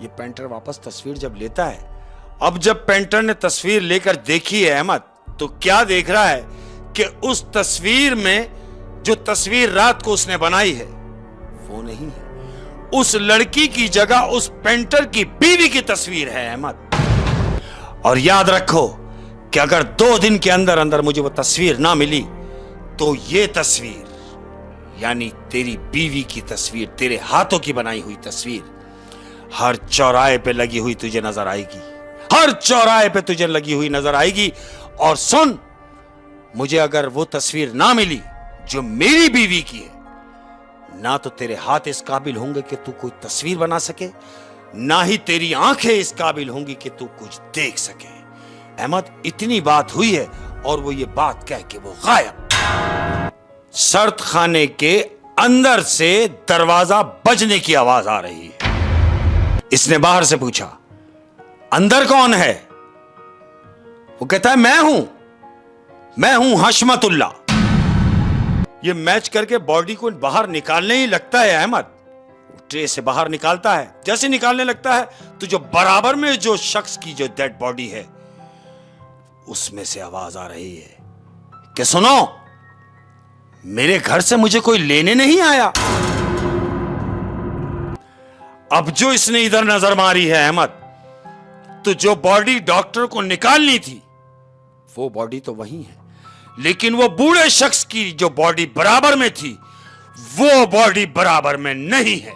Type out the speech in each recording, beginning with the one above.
ये पेंटर वापस तस्वीर जब लेता है, अब जब पेंटर ने तस्वीर लेकर देखी है अहमद, तो क्या देख रहा है कि उस तस्वीर में जो तस्वीर रात को उसने बनाई है वो नहीं है, उस लड़की की जगह उस पेंटर की बीवी की तस्वीर है अहमद। और याद रखो कि अगर 2 दिन के अंदर अंदर मुझे वो तस्वीर ना मिली तो ये तस्वीर यानी तेरी बीवी की तस्वीर, तेरे हाथों की बनाई हुई तस्वीर हर चौराहे पे लगी हुई तुझे नजर आएगी, हर चौराहे पे तुझे लगी हुई नजर आएगी। और सुन, मुझे अगर वो तस्वीर ना मिली जो मेरी बीवी की है, ना तो तेरे हाथ इस काबिल होंगे कि तू कोई तस्वीर बना सके, ना ही तेरी आंखें इस काबिल होंगी कि तू कुछ देख सके। अहमद, इतनी बात हुई है और वो ये बात कह के वो गायब। सर्द खाने के अंदर से दरवाजा बजने की आवाज आ रही है। इसने बाहर से पूछा, अंदर कौन है? वो कहता है, मैं हूं हशमतुल्ला। ये मैच करके बॉडी को बाहर निकालने ही लगता है अहमद। ट्रे से बाहर निकालता है, जैसे निकालने लगता है तो जो बराबर में जो शख्स की जो डेड बॉडी है उसमें से आवाज आ रही है कि सुनो, मेरे घर से मुझे कोई लेने नहीं आया। अब जो इसने इधर नजर मारी है अहमद, तो जो बॉडी डॉक्टर को निकालनी थी वो बॉडी तो वही है, लेकिन वो बूढ़े शख्स की जो बॉडी बराबर में थी वो बॉडी बराबर में नहीं है।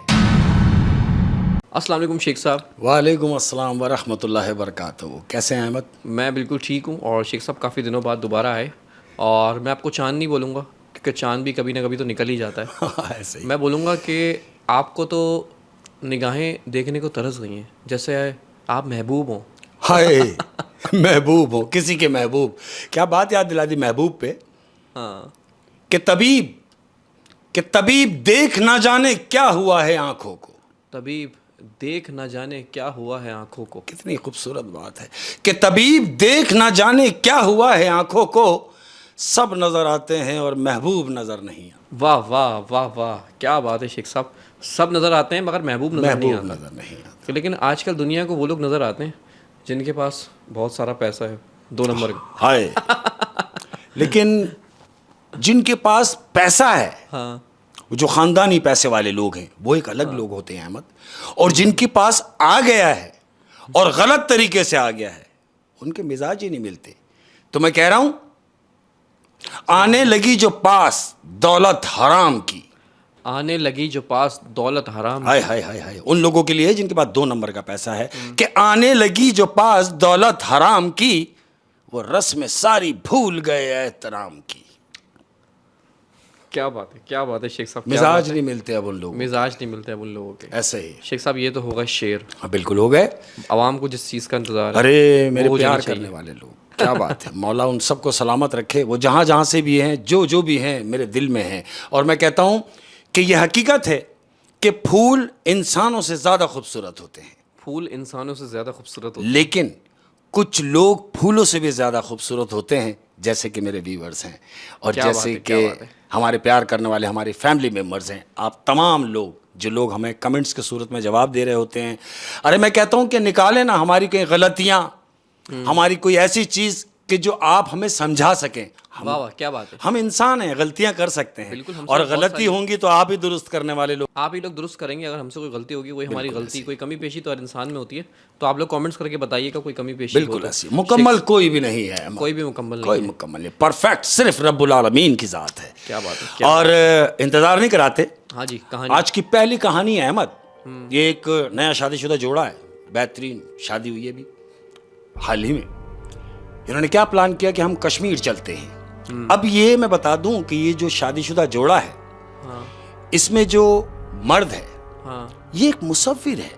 अस्सलाम वालेकुम शेख साहब। वालेकुम अस्सलाम व रहमतुल्लाहि व बरकातहू। कैसे हैं अहमद? मैं बिल्कुल ठीक हूँ। और शेख साहब काफ़ी दिनों बाद दोबारा आए, और मैं आपको चांद नहीं बोलूँगा क्योंकि चांद भी कभी ना कभी तो निकल ही जाता है। ऐसे ही। मैं बोलूँगा कि आपको तो निगाहें देखने को तरस गई हैं, जैसे आप महबूब हों। हाय, महबूब हो, किसी के महबूब। क्या बात याद दिला दी महबूब पे। हाँ, कि तबीब देख ना जाने क्या हुआ है आंखों को। तबीब देख ना जाने क्या हुआ है आँखों को। कितनी खूबसूरत बात है कि तबीब देख ना जाने क्या हुआ है आंखों को, सब नजर आते हैं और महबूब नजर नहीं आते। वाह वाह वाह वाह, क्या बात है शेख साहब। सब नज़र आते हैं मगर महबूब नज़र नहीं आते। लेकिन आजकल दुनिया को वो लोग नज़र आते हैं जिनके पास बहुत सारा पैसा है, 2 नंबर का। हाय, लेकिन जिनके पास पैसा है, हाँ, जो खानदानी पैसे वाले लोग हैं, वो एक अलग लोग होते हैं अहमद। और जिनके पास आ गया है और गलत तरीके से आ गया है, उनके मिजाज ही नहीं मिलते। तो मैं कह रहा हूं, आने लगी जो पास दौलत हराम की, आने लगी जो पास दौलत हराम। हाय हाय हाय हाय, उन लोगों के लिए जिनके पास 2 नंबर का पैसा है, कि आने लगी जो पास दौलत हराम की, वो रस्म सारी भूल गए एहतराम की। क्या बात है शेख साहब। मिजाज नहीं मिलते अब उन लोगों, मिजाज नहीं मिलते अब उन लोगों के। ऐसे ही। शेख साहब, ये तो होगा शेर। हाँ, बिल्कुल हो गए। आवाम को जिस चीज़ का इंतजार है, अरे मेरे वो प्यार होनी चाहिए। करने वाले लोग, क्या बात है। मौला उन सबको सलामत रखे, वो जहाँ जहाँ से भी हैं, जो भी हैं, मेरे दिल में हैं। और मैं कहता हूँ कि यह हकीकत है कि फूल इंसानों से ज़्यादा खूबसूरत होते हैं। फूल इंसानों से ज़्यादा खूबसूरत होते हैं। लेकिन कुछ लोग फूलों से भी ज़्यादा खूबसूरत होते हैं, जैसे कि मेरे व्यूअर्स हैं, और जैसे कि हमारे प्यार करने वाले हमारे फैमिली मेम्बर्स हैं। आप तमाम लोग, जो लोग हमें कमेंट्स के सूरत में जवाब दे रहे होते हैं, अरे मैं कहता हूँ कि निकालें ना हमारी कोई गलतियाँ, हमारी कोई ऐसी चीज़ कि जो आप हमें समझा सकें। वाह वाह, क्या बात है। हम इंसान हैं, गलतियां कर सकते हैं। बिल्कुल, हमसे और बहुत गलती सारी होंगी तो आप ही दुरुस्त करने वाले लोग। आप ही लोग दुरुस्त करेंगे। अगर हमसे कोई गलती होगी, कोई हमारी गलती, कोई कमी पेशी तो हर इंसान में होती है। तो आप लोग कमेंट्स करके बताइएगा कोई कमी पेशी हो बिल्कुल तो। ऐसी मुकम्मल कोई भी नहीं है, कोई भी मुकम्मल नहीं कोई है। मुकम्मल नहीं, परफेक्ट सिर्फ रब्बुल आलमीन की ज़ात है। क्या बात है, क्या और इंतज़ार नहीं कराते। हाँ जी, कहानी। आज की पहली कहानी है अहमद। ये एक नया शादीशुदा जोड़ा है, बेहतरीन शादी हुई है अभी हाल ही में। इन्होंने क्या प्लान किया कि हम कश्मीर चलते हैं। अब ये मैं बता दूं कि ये जो शादीशुदा जोड़ा है, हाँ, इसमें जो मर्द है, हाँ, ये एक मुसव्विर है,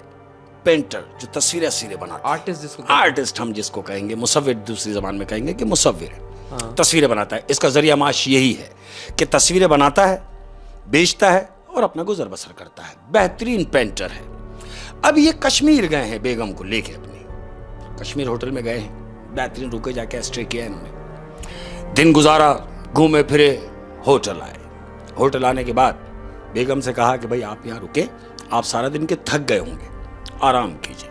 पेंटर, जो तस्वीरें बनाता है। आर्टिस्ट जिसको आर्टिस्ट हम जिसको कहेंगे, मुसव्विर दूसरी जबान में कहेंगे कि मुसव्विर है। हाँ। तस्वीरें बनाता है। इसका जरिया माश यही है कि तस्वीरें बनाता है, बेचता है और अपना गुजर बसर करता है। बेहतरीन पेंटर है। अब ये कश्मीर गए हैं बेगम को लेके अपनी, कश्मीर होटल में गए हैं, बेहतरीन रुके, जाके स्टे किया इन्होंने, दिन गुजारा, घूमे फिरे, होटल आए। होटल आने के बाद बेगम से कहा कि भाई आप यहाँ रुके, आप सारा दिन के थक गए होंगे, आराम कीजिए।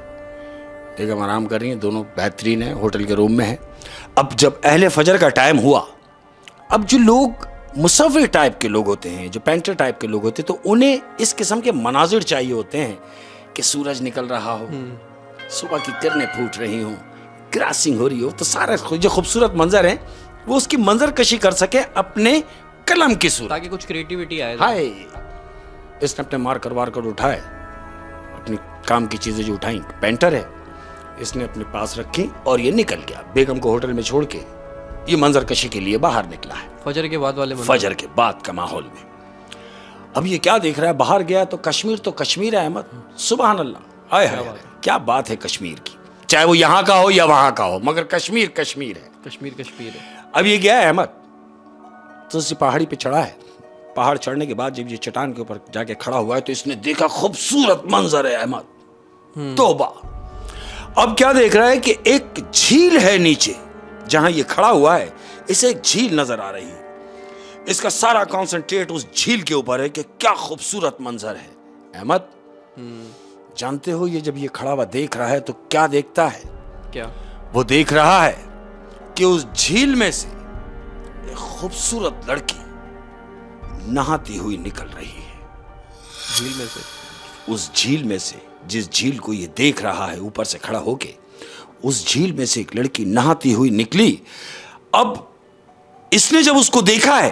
बेगम आराम कर रही हैं, दोनों बेहतरीन है, होटल के रूम में है। अब जब अहले फजर का टाइम हुआ, अब जो लोग मुसव्विर टाइप के लोग होते हैं, जो पेंटर टाइप के लोग होते हैं, तो उन्हें इस किस्म के मनाजिर चाहिए होते हैं कि सूरज निकल रहा हो, सुबह की किरणें फूट रही हो, क्रॉसिंग हो रही हो, तो सारा जो खूबसूरत मंजर है वो उसकी मंजर कशी कर सके अपने कलम की सूरत, ताकि कुछ क्रिएटिविटी आए। हाय, इसने अपने मार्कर उठाए, अपनी काम की चीजें जो उठाई, पेंटर है, इसने अपने पास रखी और ये निकल गया। बेगम को होटल में छोड़ के ये मंजर कशी के लिए बाहर निकला है। फजर के बाद वाले फजर के बाद का माहौल में अब ये क्या देख रहा है, बाहर गया तो कश्मीर है अहमद, सुभान अल्लाह, आए हाय, क्या बात है कश्मीर की, चाहे वो यहाँ का हो या वहां का हो, मगर कश्मीर है। कश्मीर है। अब ये गया है अहमद, तो इसी पहाड़ी पे चढ़ा है। पहाड़ चढ़ने के बाद जब ये चट्टान के ऊपर जाके खड़ा हुआ है तो इसने देखा खूबसूरत मंजर है अहमद, तौबा। अब क्या देख रहा है कि एक झील है नीचे, जहां ये खड़ा हुआ है इसे एक झील नजर आ रही है। इसका सारा कंसंट्रेट उस झील के ऊपर है कि क्या खूबसूरत मंजर है। अहमद, जानते हो ये जब ये खड़ा हुआ देख रहा है तो क्या देखता है? क्या वो देख रहा है कि उस झील में से एक खूबसूरत लड़की नहाती हुई निकल रही है। झील में से? उस झील में से, जिस झील को ये देख रहा है ऊपर से खड़ा होके, उस झील में से एक लड़की नहाती हुई निकली। अब इसने जब उसको देखा है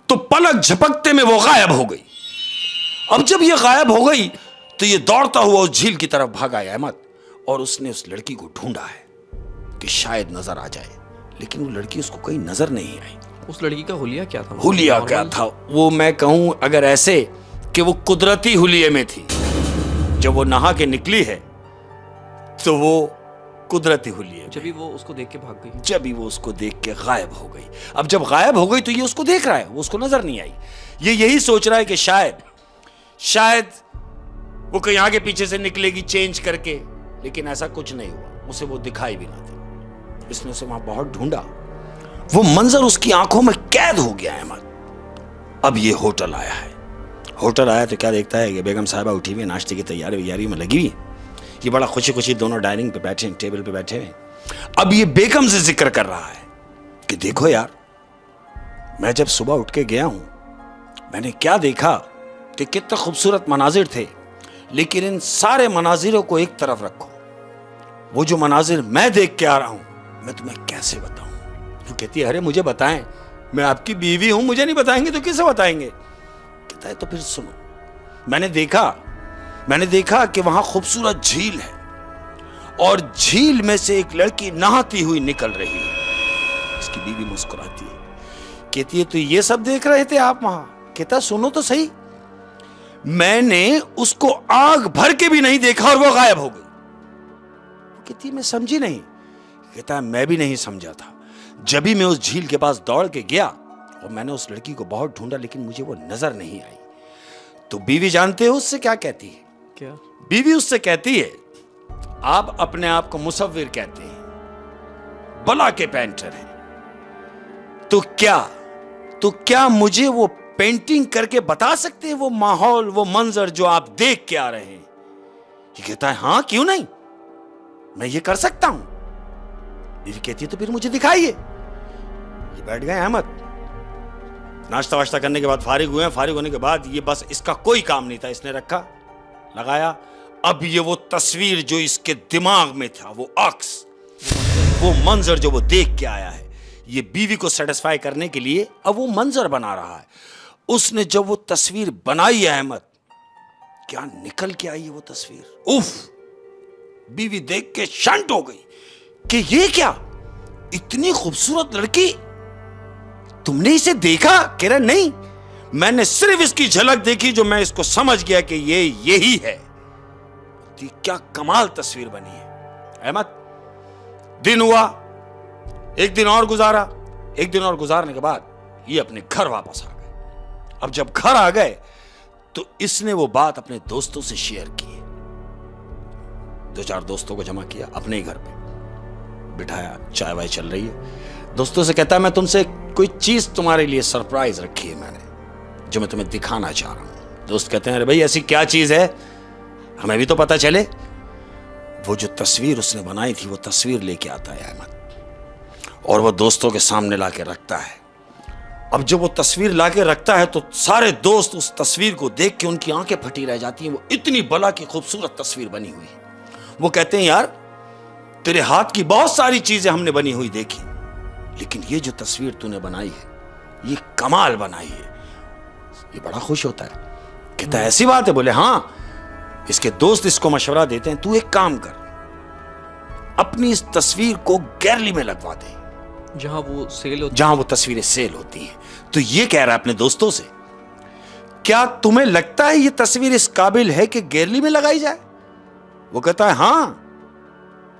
तो पलक झपकते में वो गायब हो गई। अब जब ये गायब हो गई तो ये दौड़ता हुआ उस झील की तरफ भागा है अहमद, और उसने उस लड़की को ढूंढा है कि शायद नजर आ जाए, लेकिन वो लड़की उसको कहीं नजर नहीं आई। उस लड़की का हुलिया क्या था? हुलिया क्या था? वो मैं कहूं अगर ऐसे कि वो कुदरती हुलिये में थी। जब वो नहा के निकली है तो वो कुदरती हुलिये, जब भी वो उसको देख के भाग गई, जब भी वो उसको देख के गायब हो गई। अब जब गायब हो गई तो ये उसको देख रहा है, वो उसको नजर नहीं आई। ये यही सोच रहा है कि शायद वो कहीं आगे पीछे से निकलेगी चेंज करके, लेकिन ऐसा कुछ नहीं हुआ, उसे वो दिखाई भी ना दी। इसने उसे वहां बहुत ढूंढा, वो मंजर उसकी आंखों में कैद हो गया अहमद। अब ये होटल आया है। होटल आया तो क्या देखता है कि बेगम साहिबा उठी हुई, नाश्ते की तैयारी में लगी हुई। ये बड़ा खुशी दोनों डाइनिंग पे बैठे, टेबल पे बैठे हैं। अब ये बेगम से जिक्र कर रहा है कि देखो यार, मैं जब सुबह उठ के गया हूं, मैंने क्या देखा कि कितने खूबसूरत मनाजिर थे, लेकिन इन सारे मनाजिरों को एक तरफ रखो, वो जो मनाजिर मैं देख के आ रहा हूं मैं तुम्हें कैसे बताऊं? वो कहती है अरे मुझे बताएं, मैं आपकी बीवी हूं, मुझे नहीं बताएंगे तो किसे बताएंगे? कहता है तो फिर सुनो, मैंने देखा कि वहां खूबसूरत झील है और झील में से एक लड़की नहाती हुई निकल रही है। उसकी बीवी मुस्कुराती है, कहती है तो ये सब देख रहे थे आप वहां? कहता सुनो तो सही, मैंने उसको आग भर के भी नहीं देखा और वो गायब हो गई। कहती मैं समझी नहीं। कहता मैं भी नहीं समझा था। जब भी मैं उस झील के पास दौड़ के गया और मैंने उस लड़की को बहुत ढूंढा, लेकिन मुझे वो नजर नहीं आई। तो बीवी जानते हो उससे क्या कहती है? क्या? बीवी उससे कहती है आप अपने आप को मुसव्विर कहते हैं, भला के पेंटर हैं, तो क्या मुझे वो पेंटिंग करके बता सकते हैं वो माहौल, वो मंजर जो आप देख के आ रहे हैं? ये कहता है हाँ क्यों नहीं, मैं ये कर सकता हूं। बीवी कहती है तो फिर मुझे दिखाइए। ये बैठ गए अहमद, नाश्ता वाश्ता करने के बाद फारिग हुए। फारिग होने के बाद ये बस इसका कोई काम नहीं था, इसने रखा, लगाया। अब ये वो तस्वीर जो इसके दिमाग में था, वो अक्स, वो मंजर जो वो देख के आया है, ये बीवी को सेटिस्फाई करने के लिए अब वो मंजर बना रहा है। उसने जब वो तस्वीर बनाई है अहमद, क्या निकल के आई है वो तस्वीर, उफ! बीवी देख के शंट हो गई कि ये क्या, इतनी खूबसूरत लड़की, तुमने इसे देखा? कह रहा नहीं, मैंने सिर्फ इसकी झलक देखी जो मैं इसको समझ गया कि ये यही है। क्या कमाल तस्वीर बनी है अहमद। दिन हुआ, एक दिन और गुजारा। एक दिन और गुजारने के बाद ये अपने घर वापस आ गए। अब जब घर आ गए तो इसने वो बात अपने दोस्तों से शेयर की। 2-4 दोस्तों को जमा किया, अपने ही घर पे बिठाया, चाय वाय चल रही है। दोस्तों से कहता है मैं तुमसे कोई चीज तुम्हारे लिए सरप्राइज रखी है मैंने, जो मैं तुम्हें दिखाना चाह रहा हूं। दोस्त कहते हैं अरे भाई ऐसी क्या चीज है, हमें भी तो पता चले। वो जो तस्वीर उसने बनाई थी वो तस्वीर लेके आता है अहमद, और वो दोस्तों के सामने लाके रखता है। अब जब वो तस्वीर लाके रखता है तो सारे दोस्त उस तस्वीर को देख के उनकी आंखें फटी रह जाती हैं। वो इतनी बला की खूबसूरत तस्वीर बनी हुई है। वो कहते हैं यार तेरे हाथ की बहुत सारी चीजें हमने बनी हुई देखी, लेकिन ये जो तस्वीर तूने बनाई है ये कमाल बनाई है। ये बड़ा खुश होता है, कहता है ऐसी बात है? बोले हाँ। इसके दोस्त इसको मशवरा देते हैं, तू एक काम कर, अपनी इस तस्वीर को गैलरी में लगवा दे जहां वो सेल होती, जहां वो तस्वीरें सेल होती हैं। तो ये कह रहा है अपने दोस्तों से, क्या तुम्हें लगता है ये तस्वीर इस काबिल है कि गैलरी में लगाई जाए? वो कहता है हाँ।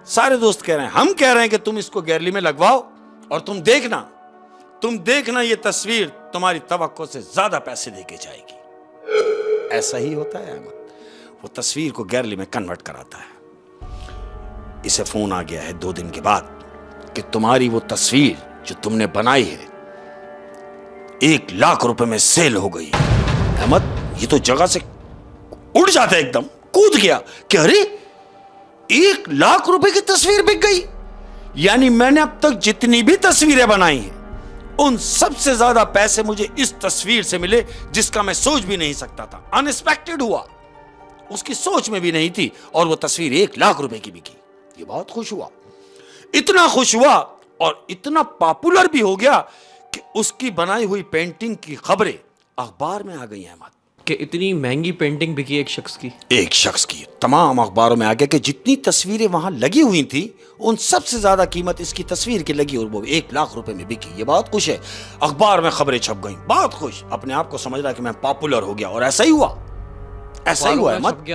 सारे दोस्त कह रहे हैं, हम कह रहे हैं कि तुम इसको गैलरी में लगवाओ और तुम देखना ये तस्वीर तुम्हारी तवक्को से ज्यादा पैसे देके जाएगी। ऐसा ही होता है अहमद। वो तस्वीर को गैलरी में कन्वर्ट कराता है। इसे फोन आ गया है 2 दिन के बाद कि तुम्हारी वो तस्वीर जो तुमने बनाई है 1 लाख रुपए में सेल हो गई। अहमद ये तो जगह से उड़ जाता है, एकदम कूद गया कि अरे 1 लाख रुपए की तस्वीर बिक गई। यानी मैंने अब तक जितनी भी तस्वीरें बनाई हैं उन सबसे ज्यादा पैसे मुझे इस तस्वीर से मिले, जिसका मैं सोच भी नहीं सकता था। अनएक्सपेक्टेड हुआ, उसकी सोच में भी नहीं थी, और वो तस्वीर 1 लाख रुपए की बिकी। ये बहुत खुश हुआ, इतना खुश हुआ और इतना पॉपुलर भी हो गया कि उसकी बनाई हुई पेंटिंग की खबरें अखबार में आ गई अहमद। कि इतनी महंगी पेंटिंग बिकी एक शख्स की तमाम अखबारों में आ गया कि जितनी तस्वीरें वहां लगी हुई थी उन सबसे ज्यादा कीमत इसकी तस्वीर की लगी और वो 1 लाख रुपए में बिकी। ये बहुत खुश है, अखबार में खबरें छप गई, बहुत खुश, अपने आप को समझ रहा कि मैं पॉपुलर हो गया। और ऐसा ही हुआ अहमद,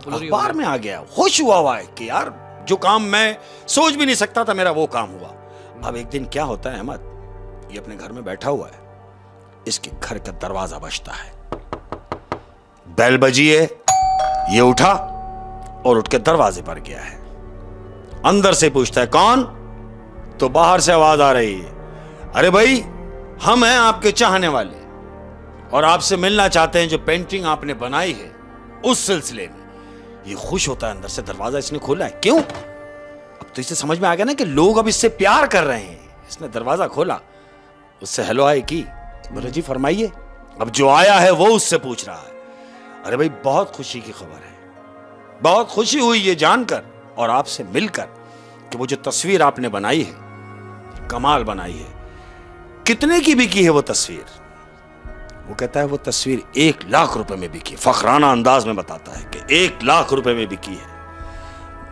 अखबार में आ गया, खुश हुआ है कि यार जो काम मैं सोच भी नहीं सकता था मेरा वो काम हुआ। अब एक दिन क्या होता है अहमद, ये अपने घर में बैठा हुआ है, इसके घर का दरवाजा बजता है, बेल बजी है, ये उठा और उठ के दरवाजे पर गया है। अंदर से पूछता है कौन? तो बाहर से आवाज आ रही है, अरे भाई हम हैं आपके चाहने वाले और आपसे मिलना चाहते हैं, जो पेंटिंग आपने बनाई है उस सिलसिले में। ये खुश होता है, अंदर से दरवाजा इसने खोला है। क्यों? अब तो इसे समझ में आ गया ना कि लोग अब इससे प्यार कर रहे हैं। इसने दरवाजा खोला, उससे हेलो हाय की, बोले जी फरमाइए। अब जो आया है वो उससे पूछ रहा है, अरे भाई बहुत खुशी की खबर है, बहुत खुशी हुई ये जानकर और आपसे मिलकर कि वो जो तस्वीर आपने बनाई है कमाल बनाई है। कितने की बिकी है वो तस्वीर? वो कहता है वो तस्वीर 1 लाख रुपए में बिकी। फखराना अंदाज में बताता है कि 1 लाख रुपए में बिकी है।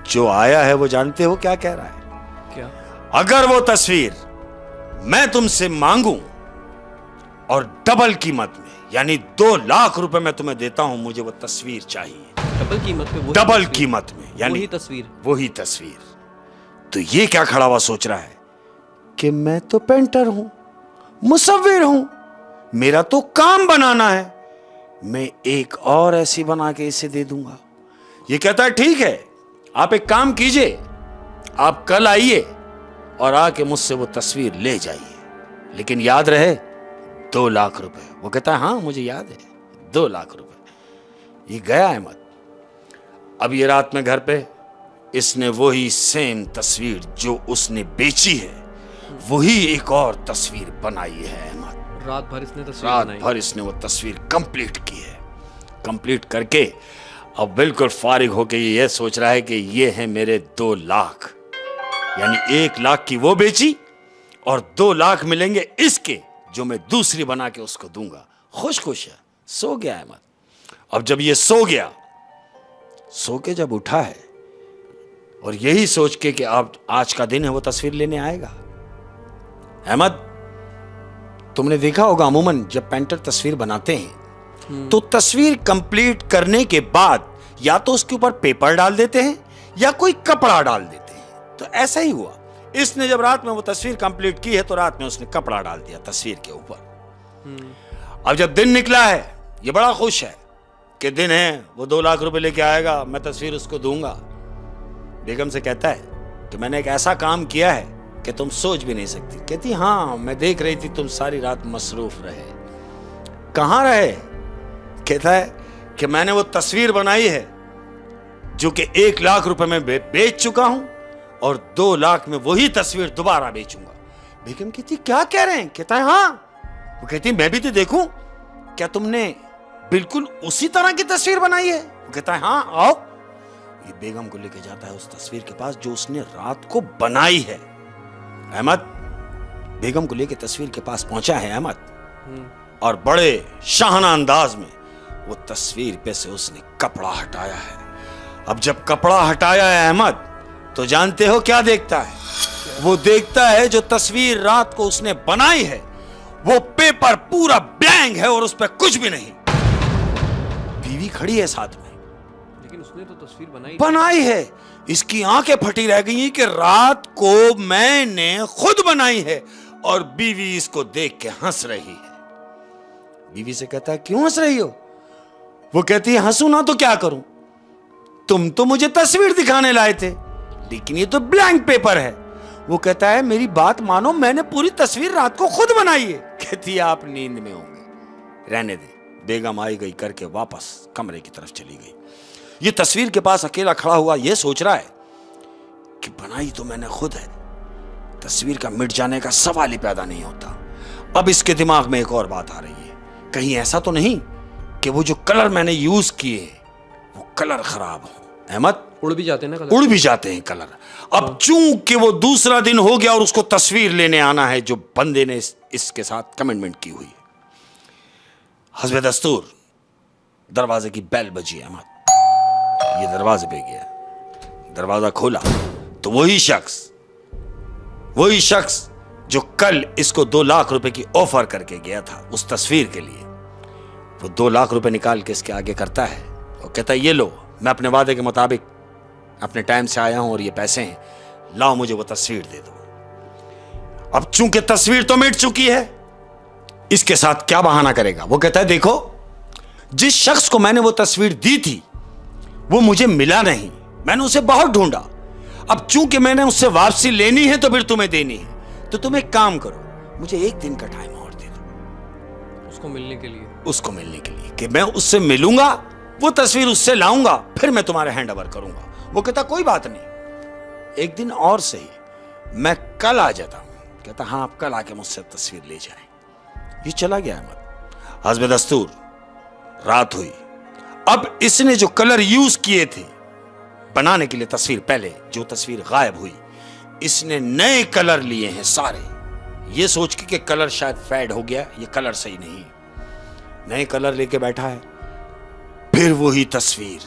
जो आया है वो जानते हो क्या कह रहा है? क्या? अगर वो तस्वीर मैं तुमसे मांगूं और डबल कीमत में, यानी 2 लाख रुपए मैं तुम्हें देता हूं, मुझे वो तस्वीर चाहिए। डबल कीमत में? डबल कीमत में, यानी वही तस्वीर। तो ये क्या खड़ा हुआ सोच रहा है कि मैं तो पेंटर हूं, मुसव्विर हूं, मेरा तो काम बनाना है, मैं एक और ऐसी बना के इसे दे दूंगा। ये कहता है ठीक है, आप एक काम कीजिए, आप कल आइए और आके मुझसे वो तस्वीर ले जाइए, लेकिन याद रहे 2 लाख रुपए। वो कहता है हाँ मुझे याद है, 2 लाख रुपए। ये गया अहमद। अब ये रात में घर पे इसने वही सेम तस्वीर जो उसने बेची है वही एक और तस्वीर बनाई है अहमद। रात भर इसने वो तस्वीर कंप्लीट की है। कंप्लीट करके अब बिल्कुल फारिग होके ये सोच रहा है कि ये है मेरे 2 लाख, यानी 1 लाख की वो बेची और 2 लाख मिलेंगे इसके, जो मैं दूसरी बना के उसको दूंगा। खुश है, सो गया अहमद। अब जब ये सो गया, सो के जब उठा है और यही सोच के कि अब आज का दिन है वो तस्वीर लेने आएगा। अहमद तुमने देखा होगा अमूमन जब पेंटर तस्वीर बनाते हैं तो तस्वीर कंप्लीट करने के बाद या तो उसके ऊपर पेपर डाल देते हैं या कोई कपड़ा डाल देते हैं। तो ऐसा ही हुआ, इसने जब रात में वो तस्वीर कंप्लीट की है तो रात में उसने कपड़ा डाल दिया तस्वीर के ऊपर। अब जब दिन निकला है, ये बड़ा खुश है कि दिन है, वो 2 लाख रुपए लेके आएगा, मैं तस्वीर उसको दूंगा। बेगम से कहता है कि मैंने एक ऐसा काम किया है कि तुम सोच भी नहीं सकती। कहती हाँ मैं देख रही थी तुम सारी रात मसरूफ रहे। कहाँ रहे? कहता है कि मैंने वो तस्वीर बनाई है जो कि 1 लाख रुपए में बेच चुका हूं और 2 लाख में वही तस्वीर दोबारा बेचूंगा। बेगम कहती क्या कह रहे हैं? कहता है हाँ। वो कहती मैं भी तो देखूं, क्या तुमने बिल्कुल उसी तरह की तस्वीर बनाई है? वो कहता है हाँ आओ। ये बेगम को लेके जाता है उस तस्वीर के पास जो उसने रात को बनाई है। अहमद बेगम को लेके तस्वीर के पास पहुंचा है अहमद, और बड़े शाहाना अंदाज में वो तस्वीर पे से उसने कपड़ा हटाया है। अब जब कपड़ा हटाया है अहमद, तो जानते हो क्या देखता है? वो देखता है जो तस्वीर रात को उसने बनाई है वो पेपर पूरा ब्लैंक है और उस पर कुछ भी नहीं। बीवी खड़ी है साथ में, लेकिन उसने तो तस्वीर बनाई है। इसकी आंखें फटी रह गई कि रात को मैंने खुद बनाई है, और बीवी इसको देख के हंस रही है। बीवी से कहता है क्यों हंस रही हो? वो कहती है हंसू ना तो क्या करूं, तुम तो मुझे तस्वीर दिखाने लाए थे, लेकिन ये तो ब्लैंक पेपर है। वो कहता है मेरी बात मानो, मैंने पूरी तस्वीर रात को खुद बनाई है। कहती है आप नींद में होंगे, रहने दे। बेगम आई गई करके वापस कमरे की तरफ चली गई। ये तस्वीर के पास अकेला खड़ा हुआ ये सोच रहा है कि बनाई तो मैंने खुद है, तस्वीर का मिट जाने का सवाल ही पैदा नहीं होता। अब इसके दिमाग में एक और बात आ रही है, कहीं ऐसा तो नहीं कि वो जो कलर मैंने यूज किए वो कलर खराब हो। अहमद उड़ भी जाते हैं ना कलर। उड़ भी जाते हैं कलर। अब चूंकि वो दूसरा दिन हो गया और उसको तस्वीर लेने आना है जो बंदे ने इसके साथ कमिटमेंट की हुई है। हस्बे दस्तूर दरवाजे की बेल बजी। अहमद ये दरवाजे पे गया, दरवाजा खोला तो वही शख्स जो कल इसको 2 लाख रुपए की ऑफर करके गया था उस तस्वीर के लिए, वो 2 लाख रुपए निकाल के इसके आगे करता है और कहता है ये लो, मैं अपने वादे के मुताबिक अपने टाइम से आया हूं और ये पैसे हैं, लाओ मुझे वो तस्वीर दे दो। अब चूंकि तस्वीर तो मिट चुकी है, इसके साथ क्या बहाना करेगा? वो कहता है देखो, जिस शख्स को मैंने वो तस्वीर दी थी वो मुझे मिला नहीं, मैंने उसे बहुत ढूंढा। अब चूंकि मैंने उससे वापसी लेनी है तो फिर तुम्हें देनी है, तो तुम एक काम करो, मुझे 1 दिन का टाइम और दे दो उसको मिलने के लिए कि मैं उससे मिलूंगा, वो तस्वीर उससे लाऊंगा, फिर मैं तुम्हारे हैंड ओवर करूंगा। वो कहता कोई बात नहीं, 1 दिन और सही, मैं कल आ जाता हूं। कहता हाँ आप कल आके मुझसे तस्वीर ले जाएं। ये चला गया अहमद। हस्बे दस्तूर रात हुई। अब इसने जो कलर यूज किए थे बनाने के लिए तस्वीर, पहले जो तस्वीर गायब हुई, इसने नए कलर लिए हैं सारे, ये सोच के कि कलर शायद फेड हो गया, ये कलर सही नहीं। नए कलर लेके बैठा है, फिर वही तस्वीर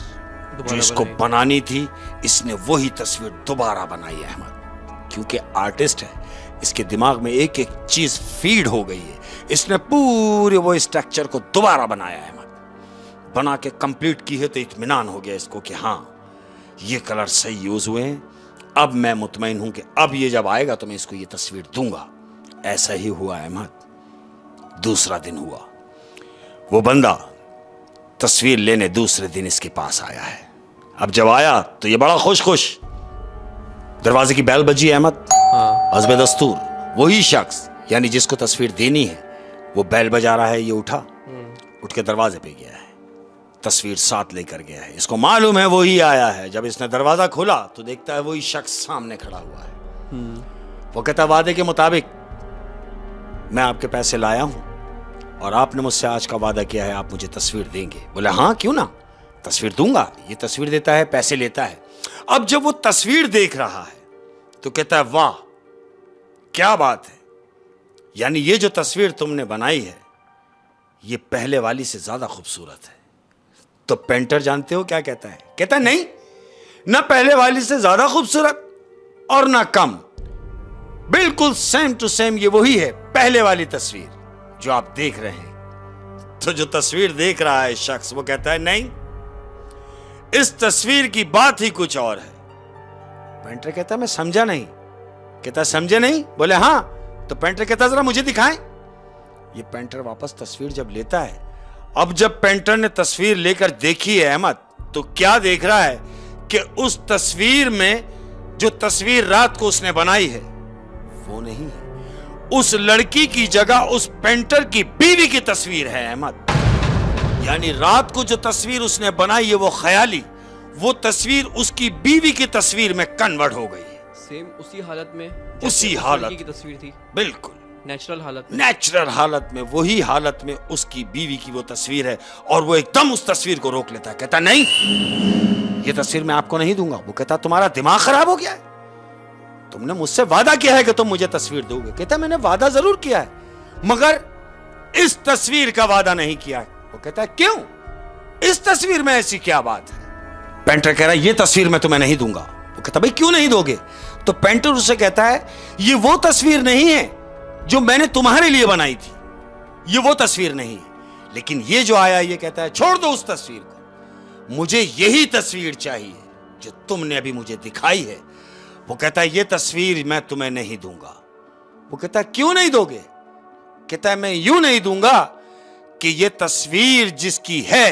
जो इसको बनानी थी, इसने वही तस्वीर दोबारा बनाई है अहमद। क्योंकि आर्टिस्ट है, इसके दिमाग में एक एक चीज फीड हो गई है, इसने पूरे वो स्ट्रक्चर को दोबारा बनाया है अहमद। बना के कंप्लीट की है तो इत्मीनान हो गया इसको कि हाँ ये कलर सही यूज हुए हैं। अब मैं मुतमईन हूं कि अब ये जब आएगा तो मैं इसको ये तस्वीर दूंगा। ऐसा ही हुआ अहमद। दूसरा दिन हुआ, वो बंदा तस्वीर लेने दूसरे दिन इसके पास आया है। अब जब आया तो ये बड़ा खुश दरवाजे की बेल बजी अहमद। हस्बे दस्तूर वही शख्स यानी जिसको तस्वीर देनी है वो बेल बजा रहा है। ये उठ के दरवाजे पे गया है, तस्वीर साथ लेकर गया है। इसको मालूम है वही आया है। जब इसने दरवाजा खोला तो देखता है वही शख्स सामने खड़ा हुआ है। वो कहता वादे के मुताबिक मैं आपके पैसे लाया हूं और आपने मुझसे आज का वादा किया है आप मुझे तस्वीर देंगे। बोले हाँ क्यों ना, तस्वीर दूंगा। ये तस्वीर देता है, पैसे लेता है। अब जब वो तस्वीर देख रहा है तो कहता है वाह क्या बात है, यानी ये जो तस्वीर तुमने बनाई है ये पहले वाली से ज्यादा खूबसूरत है। तो पेंटर जानते हो क्या कहता है? कहता है नहीं, ना पहले वाली से ज्यादा खूबसूरत और ना कम, बिल्कुल सेम टू सेम ये वही है पहले वाली तस्वीर जो आप देख रहे हैं। तो जो तस्वीर देख रहा है शख्स वो कहता है नहीं, इस तस्वीर की बात ही कुछ और है। पेंटर कहता है मैं समझा नहीं। कहता समझे नहीं? बोले हाँ। तो पेंटर कहता जरा मुझे दिखाएं। ये पेंटर वापस तस्वीर जब लेता है, अब जब पेंटर ने तस्वीर लेकर देखी है अहमद, तो क्या देख रहा है कि उस तस्वीर में जो तस्वीर रात को उसने बनाई है वो नहीं है, उस लड़की की जगह उस पेंटर की बीवी की तस्वीर है अहमद। यानी रात को जो तस्वीर उसने बनाई है वो ख्याली, वो तस्वीर उसकी बीवी की तस्वीर में कन्वर्ट हो गई। सेम उसी हालत में उसी जैसे उस हालत लड़की की तस्वीर थी, बिल्कुल नेचुरल हालत में। नेचुरल हालत में, वही हालत में उसकी बीवी की वो तस्वीर है और वो एकदम उस तस्वीर को रोक लेता है। कहता नहीं, ये तस्वीर मैं आपको नहीं दूंगा। वो कहता तुम्हारा दिमाग खराब हो गया है, तुमने मुझसे वादा किया है कि तुम मुझे तस्वीर दोगे। कहता मैंने वादा जरूर किया है मगर इस तस्वीर का वादा नहीं किया। वो कहता है क्यों, इस तस्वीर में ऐसी क्या बात है? पेंटर कह रहा है ये तस्वीर मैं तुम्हें नहीं दूंगा। वो कहता भाई क्यों नहीं दोगे? तो पेंटर उससे कहता है ये वो तस्वीर नहीं है जो मैंने तुम्हारे लिए बनाई थी, ये वो तस्वीर नहीं है। लेकिन ये जो आया ये कहता है छोड़ दो उस तस्वीर को, मुझे यही तस्वीर चाहिए जो तुमने अभी मुझे दिखाई है। वो कहता है ये तस्वीर मैं तुम्हें नहीं दूंगा। वो कहता है क्यों नहीं दोगे? कहता है मैं यूं नहीं दूंगा कि ये तस्वीर जिसकी है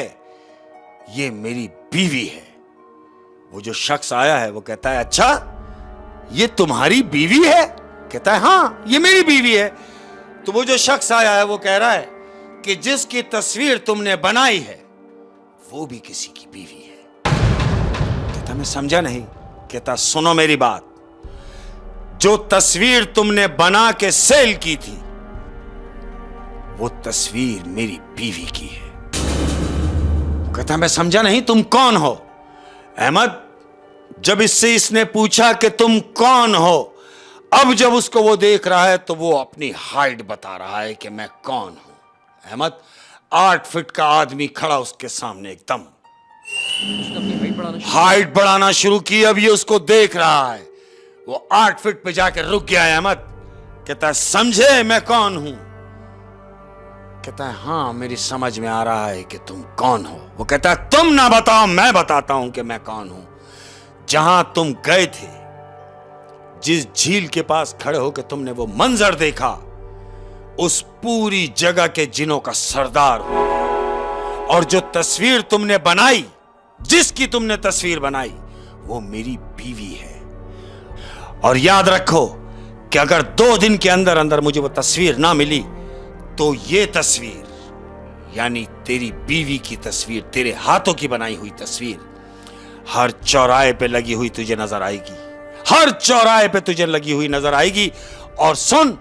ये मेरी बीवी है। वो जो शख्स आया है वो कहता है अच्छा ये तुम्हारी बीवी है? कहता है हाँ ये मेरी बीवी है। तो वो जो शख्स आया है वो कह रहा है कि जिसकी तस्वीर तुमने बनाई है वो भी किसी की बीवी है। कहता मैं समझा नहीं। कहता सुनो मेरी बात, जो तस्वीर तुमने बना के सेल की थी वो तस्वीर मेरी बीवी की है। कहता मैं समझा नहीं, तुम कौन हो? अहमद जब इससे इसने पूछा कि तुम कौन हो, अब जब उसको वो देख रहा है तो वो अपनी हाइट बता रहा है कि मैं कौन हूं। अहमद 8 फीट का आदमी खड़ा उसके सामने, एकदम उसने अपनी हाइट बढ़ाना शुरू की। अब ये उसको देख रहा है, वो 8 फीट पे जाकर रुक गया है। अहमद कहता है समझे मैं कौन हूं? कहता है हाँ मेरी समझ में आ रहा है कि तुम कौन हो। वो कहता है तुम ना बताओ मैं बताता हूं कि मैं कौन हूं। जहां तुम गए थे, जिस झील के पास खड़े होकर तुमने वो मंजर देखा, उस पूरी जगह के जिनों का सरदार हूं। और जो तस्वीर तुमने बनाई, जिसकी तुमने तस्वीर बनाई, वो मेरी बीवी है। और याद रखो कि अगर 2 दिन के अंदर अंदर मुझे वो तस्वीर ना मिली तो ये तस्वीर यानी तेरी बीवी की तस्वीर, तेरे हाथों की बनाई हुई तस्वीर हर चौराहे पे लगी हुई तुझे नजर आएगी, हर चौराहे पे तुझे लगी हुई नजर आएगी। और सुन,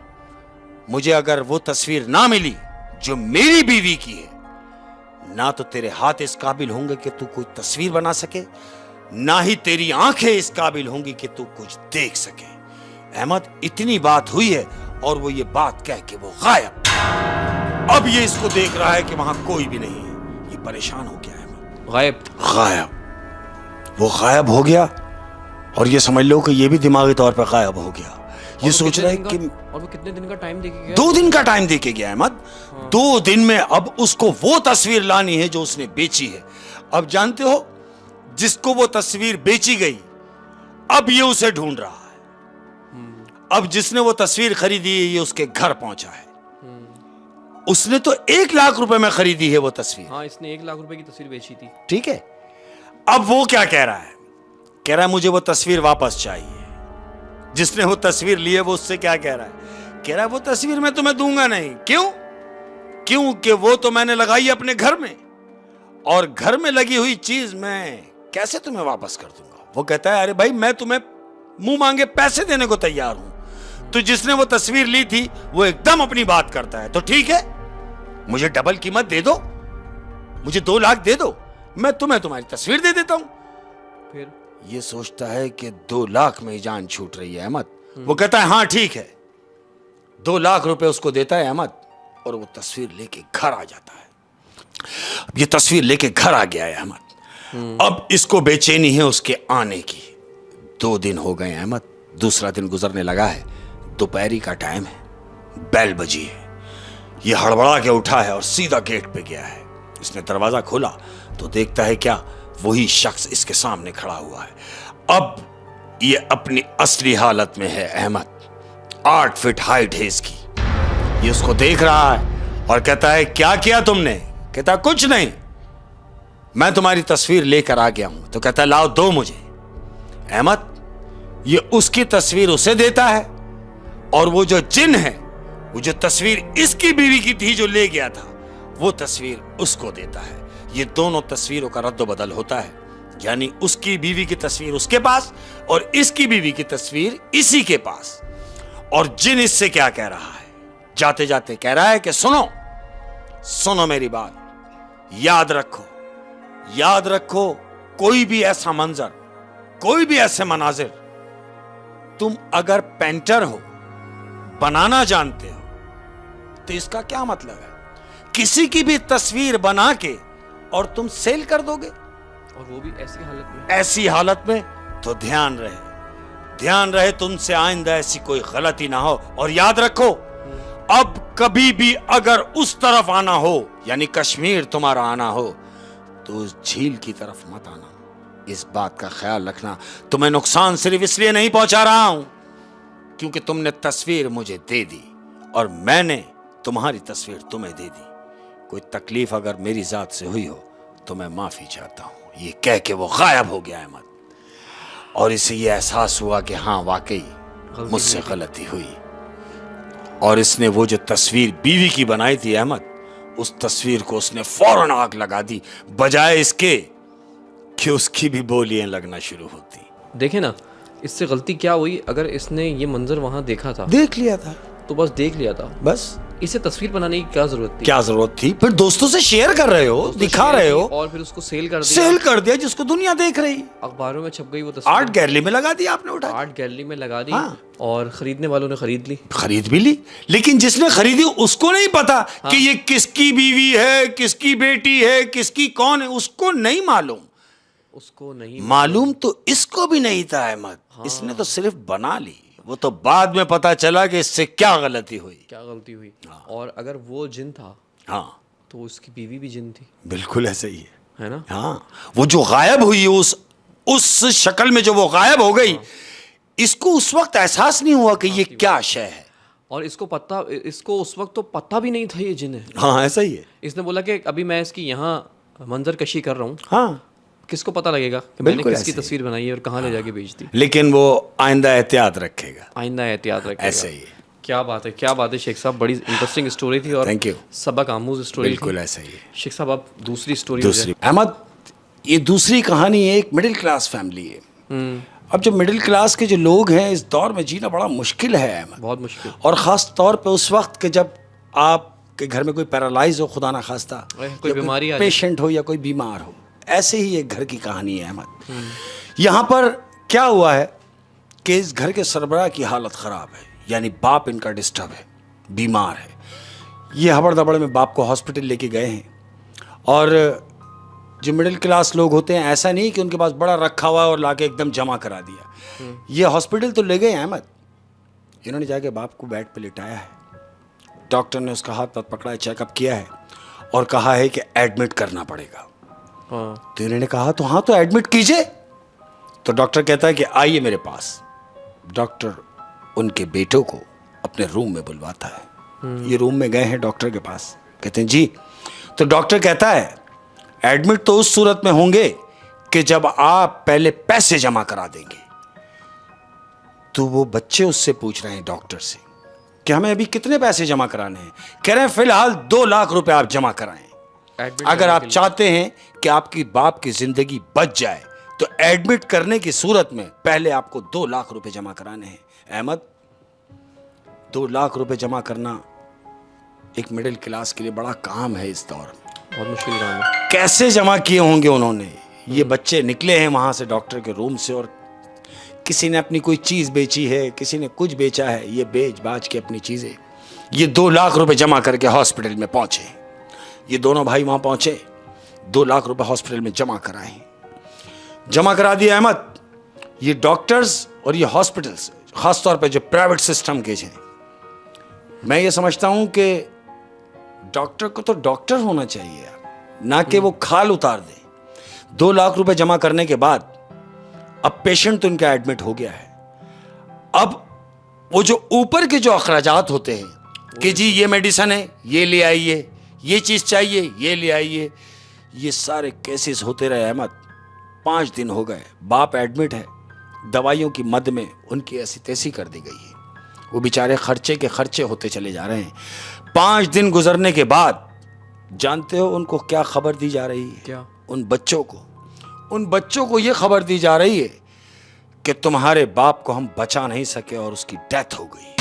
मुझे अगर वो तस्वीर ना मिली जो मेरी बीवी की है, ना तो तेरे हाथ इस काबिल होंगे कि तू कोई तस्वीर बना सके, ना ही तेरी आंखें इस काबिल होंगी कि तू कुछ देख सके। अहमद इतनी बात हुई है और वो ये बात कह के वो गायब। अब ये इसको देख रहा है कि वहां कोई भी नहीं है। ये परेशान हो गया है। गायब गायब, वो गायब हो गया और ये समझ लो कि ये भी दिमागी तौर पर गायब हो गया। ये सोच रहा है कि और वो कितने दिन का टाइम देके गया? 2 दिन का टाइम देके गया अहमद। 2 दिन में अब उसको वो तस्वीर लानी है जो उसने बेची है। अब जानते हो, जिसको वो तस्वीर बेची गई, अब ये उसे ढूंढ रहा है। अब जिसने वो तस्वीर खरीदी है, ये उसके घर पहुंचा है। उसने तो 1 लाख रुपए में खरीदी है वो तस्वीर। हाँ, इसने 1 लाख रुपए की तस्वीर बेची थी। ठीक है, अब वो क्या कह रहा है? कह रहा है मुझे वो तस्वीर वापस चाहिए। जिसने वो तस्वीर ली है वो उससे क्या कह रहा है? कह रहा है वो तस्वीर मैं तुम्हें दूंगा नहीं। क्यों? क्योंकि वो तो मैंने लगाई अपने घर में, और घर में लगी हुई चीज मैं कैसे तुम्हें वापस कर दूंगा? वो कहता है अरे भाई मैं तुम्हें मुंह मांगे पैसे देने को तैयार हूं। तो जिसने वो तस्वीर ली थी वो एकदम अपनी बात करता है। तो ठीक है, मुझे डबल कीमत दे दो, मुझे 2 लाख दे दो, मैं तुम्हें तुम्हारी तस्वीर दे देता हूं। फिर ये सोचता है कि 2 लाख में ही जान छूट रही है अहमद। वो कहता है हाँ ठीक है। 2 लाख रुपए उसको देता है अहमद और वो तस्वीर लेके घर आ जाता है। अब ये तस्वीर लेके घर आ गया है अहमद। अब इसको बेचैनी है उसके आने की। 2 दिन हो गए अहमद, दूसरा दिन गुजरने लगा है। दोपहरी का टाइम है, बेल बजी है। ये हड़बड़ा के उठा है और सीधा गेट पे गया है। इसने दरवाजा खोला तो देखता है क्या, वही शख्स इसके सामने खड़ा हुआ है। अब ये अपनी असली हालत में है अहमद। 8 फीट हाइट है इसकी। ये उसको देख रहा है और कहता है क्या किया तुमने? कहता कुछ नहीं, मैं तुम्हारी तस्वीर लेकर आ गया हूं। तो कहता लाओ दो मुझे। अहमद ये उसकी तस्वीर उसे देता है और वो जो जिन है, वो जो तस्वीर इसकी बीवी की थी जो ले गया था, वो तस्वीर उसको देता है। ये दोनों तस्वीरों का रद्द बदल होता है। यानी उसकी बीवी की तस्वीर उसके पास और इसकी बीवी की तस्वीर इसी के पास। और जिन इससे क्या कह रहा है, जाते जाते कह रहा है कि सुनो सुनो मेरी बात, याद रखो याद रखो, कोई भी ऐसा मंजर, कोई भी ऐसे मनाजिर तुम अगर पेंटर हो, बनाना जानते हो, तो इसका क्या मतलब है? किसी की भी तस्वीर बना के और तुम सेल कर दोगे, और वो भी ऐसी हालत में। ऐसी हालत में। तो ध्यान रहे तुमसे आइंदा ऐसी कोई गलती ना हो। और याद रखो, अब कभी भी अगर उस तरफ आना हो, यानी कश्मीर तुम्हारा आना हो, तो उस झील की तरफ मत आना। इस बात का ख्याल रखना। तुम्हें नुकसान सिर्फ इसलिए नहीं पहुंचा रहा हूं क्योंकि तुमने तस्वीर मुझे दे दी और मैंने तुम्हारी तस्वीर तुम्हें दे दी। कोई तकलीफ अगर मेरी जात से हुई हो तो मैं माफी चाहता हूं। ये कह के वो गायब हो गया अहमद, और इसे ये एहसास हुआ कि हाँ वाकई मुझसे गलती हुई। और इसने वो जो तस्वीर बीवी की बनाई थी अहमद, उस तस्वीर को उसने फौरन आग लगा दी, बजाय इसके कि उसकी भी बोलियां लगना शुरू होती। देखे ना, इससे गलती क्या हुई? अगर इसने ये मंजर वहां देखा था, देख लिया था, तो बस देख लिया था, बस। इसे तस्वीर बनाने की क्या जरूरत थी? क्या जरूरत थी? फिर दोस्तों से शेयर कर रहे हो, दिखा रहे हो, और फिर उसको सेल कर दिया। सेल कर दिया जिसको दुनिया देख रही। अखबारों में छप गई वो तस्वीर, आर्ट गैलरी में लगा दी आपने, उठा आर्ट गैलरी में लगा दी। हाँ। और खरीदने वालों ने खरीद ली, खरीद भी ली, लेकिन जिसने खरीदी उसको नहीं पता कि ये किसकी बीवी है, किसकी बेटी है, किसकी कौन है, उसको नहीं मालूम। उसको नहीं मालूम तो इसको भी नहीं था अहमद। इसने तो सिर्फ बना ली, वो तो बाद में पता चला कि इससे क्या गलती हुई। क्या गलती हुई। और अगर वो जिन था, हाँ, तो उसकी बीवी भी जिन थी, बिल्कुल ऐसा ही है ना? हाँ, वो जो गायब हुई, उस शक्ल में जो वो गायब हो गई, इसको उस वक्त एहसास नहीं हुआ कि ये क्या शय है। और इसको उस वक्त तो पता भी नहीं था ये जिन है। हाँ, ऐसा ही है। इसने बोला कि अभी मैं इसकी यहाँ मंजर कशी कर रहा हूँ, हाँ, किसको पता लगेगा कि मैंने बिल्कुल किसकी ऐसे ही। तस्वीर बनाई है और कहाँ ले जाके बेच दी। लेकिन वो आइंदा एहतियात रखेगा। आइंदा एहतियात रखेगा। ऐसे ही है। क्या बात है, क्या बात है शेख साहब, बड़ी इंटरेस्टिंग स्टोरी थी और Thank you। सबक आमूज स्टोरी थी। बिल्कुल ऐसा ही है। शेख साहब, आप दूसरी स्टोरी दूसरी अहमद, ये दूसरी कहानी है, एक मिडिल क्लास फैमिली है। अब जो मिडिल क्लास के जो लोग हैं, इस दौर में जीना बड़ा मुश्किल है अहमद, बहुत मुश्किल। और ख़ास तौर पे उस वक्त के जब आपके घर में कोई पैरालाइज हो, खुदा ना खास्ता, कोई बीमारी आ जाए, पेशेंट हो या कोई बीमार हो। ऐसे ही एक घर की कहानी है अहमद। यहाँ पर क्या हुआ है कि इस घर के सरबराह की हालत ख़राब है, यानी बाप इनका डिस्टर्ब है, बीमार है। ये हबड़ दबड़ में बाप को हॉस्पिटल लेके गए हैं। और जो मिडिल क्लास लोग होते हैं, ऐसा नहीं कि उनके पास बड़ा रखा हुआ है और लाके एकदम जमा करा दिया। ये हॉस्पिटल तो ले गए अहमद। इन्होंने जाके बाप को बेड पे लिटाया है, डॉक्टर ने उसका हाथ पाथ पकड़ा है, चेकअप किया है और कहा है कि एडमिट करना पड़ेगा। हाँ। तो इन्होंने कहा तो हाँ, तो एडमिट कीजिए। तो डॉक्टर कहता है कि आइए मेरे पास। डॉक्टर उनके बेटों को अपने रूम में बुलवाता है। ये रूम में गए हैं डॉक्टर के पास, कहते हैं जी। तो डॉक्टर कहता है एडमिट तो उस सूरत में होंगे कि जब आप पहले पैसे जमा करा देंगे। तो वो बच्चे उससे पूछ रहे हैं डॉक्टर से कि हमें अभी कितने पैसे जमा कराने हैं। कह रहे हैं फिलहाल 2 लाख रुपए आप जमा कराएं। अगर आप चाहते हैं कि आपकी बाप की जिंदगी बच जाए तो एडमिट करने की सूरत में पहले आपको 2 लाख रुपए जमा कराने हैं। अहमद, 2 लाख रुपए जमा करना एक मिडिल क्लास के लिए बड़ा काम है इस दौर में। बहुत मुश्किल काम है। कैसे जमा किए होंगे उन्होंने। ये बच्चे निकले हैं वहां से डॉक्टर के रूम से, और किसी ने अपनी कोई चीज बेची है, किसी ने कुछ बेचा है। ये बेच बाच के अपनी चीजें, ये 2 लाख रुपए जमा करके हॉस्पिटल में पहुंचे। ये दोनों भाई वहां पहुंचे, 2 लाख रुपए हॉस्पिटल में जमा कराए, जमा करा दिया अहमद। ये डॉक्टर्स और ये हॉस्पिटल्स, खासतौर पे जो प्राइवेट सिस्टम के हैं, मैं ये समझता हूं कि डॉक्टर को तो डॉक्टर होना चाहिए यार, ना कि वो खाल उतार दे। 2 लाख रुपए जमा करने के बाद अब पेशेंट तो इनका एडमिट हो गया है। अब वो जो ऊपर के जो अखराजात होते हैं कि जी ये मेडिसिन है, ये ले आइए, ये चीज चाहिए, ये ले आइए, ये सारे केसेस होते रहे अहमद। 5 दिन हो गए, बाप एडमिट है, दवाइयों की मद में उनकी ऐसी तैसी कर दी गई है। वो बेचारे खर्चे के खर्चे होते चले जा रहे हैं। 5 दिन गुजरने के बाद जानते हो उनको क्या खबर दी जा रही है? क्या? उन बच्चों को उन बच्चों को यह खबर दी जा रही है कि तुम्हारे बाप को हम बचा नहीं सके और उसकी डेथ हो गई।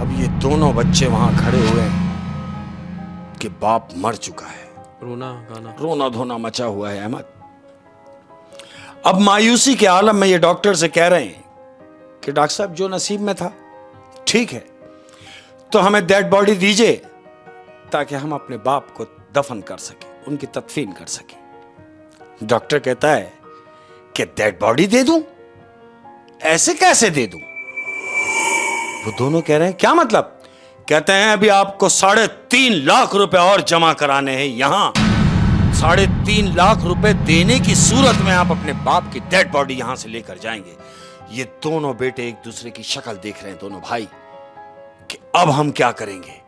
अब ये दोनों बच्चे वहां खड़े हुए हैं कि बाप मर चुका है। रोना धोना मचा हुआ है अहमद। अब मायूसी के आलम में ये डॉक्टर से कह रहे हैं कि डॉक्टर साहब जो नसीब में था ठीक है, तो हमें डेड बॉडी दीजिए ताकि हम अपने बाप को दफन कर सके, उनकी तदफीन कर सके। डॉक्टर कहता है कि डेड बॉडी दे दूं? ऐसे कैसे दे दूं? वो दोनों कह रहे हैं क्या मतलब? कहते हैं अभी आपको 3.5 लाख रुपए और जमा कराने हैं यहां। 3.5 लाख रुपए देने की सूरत में आप अपने बाप की डेड बॉडी यहां से लेकर जाएंगे। ये दोनों बेटे एक दूसरे की शक्ल देख रहे हैं, दोनों भाई, कि अब हम क्या करेंगे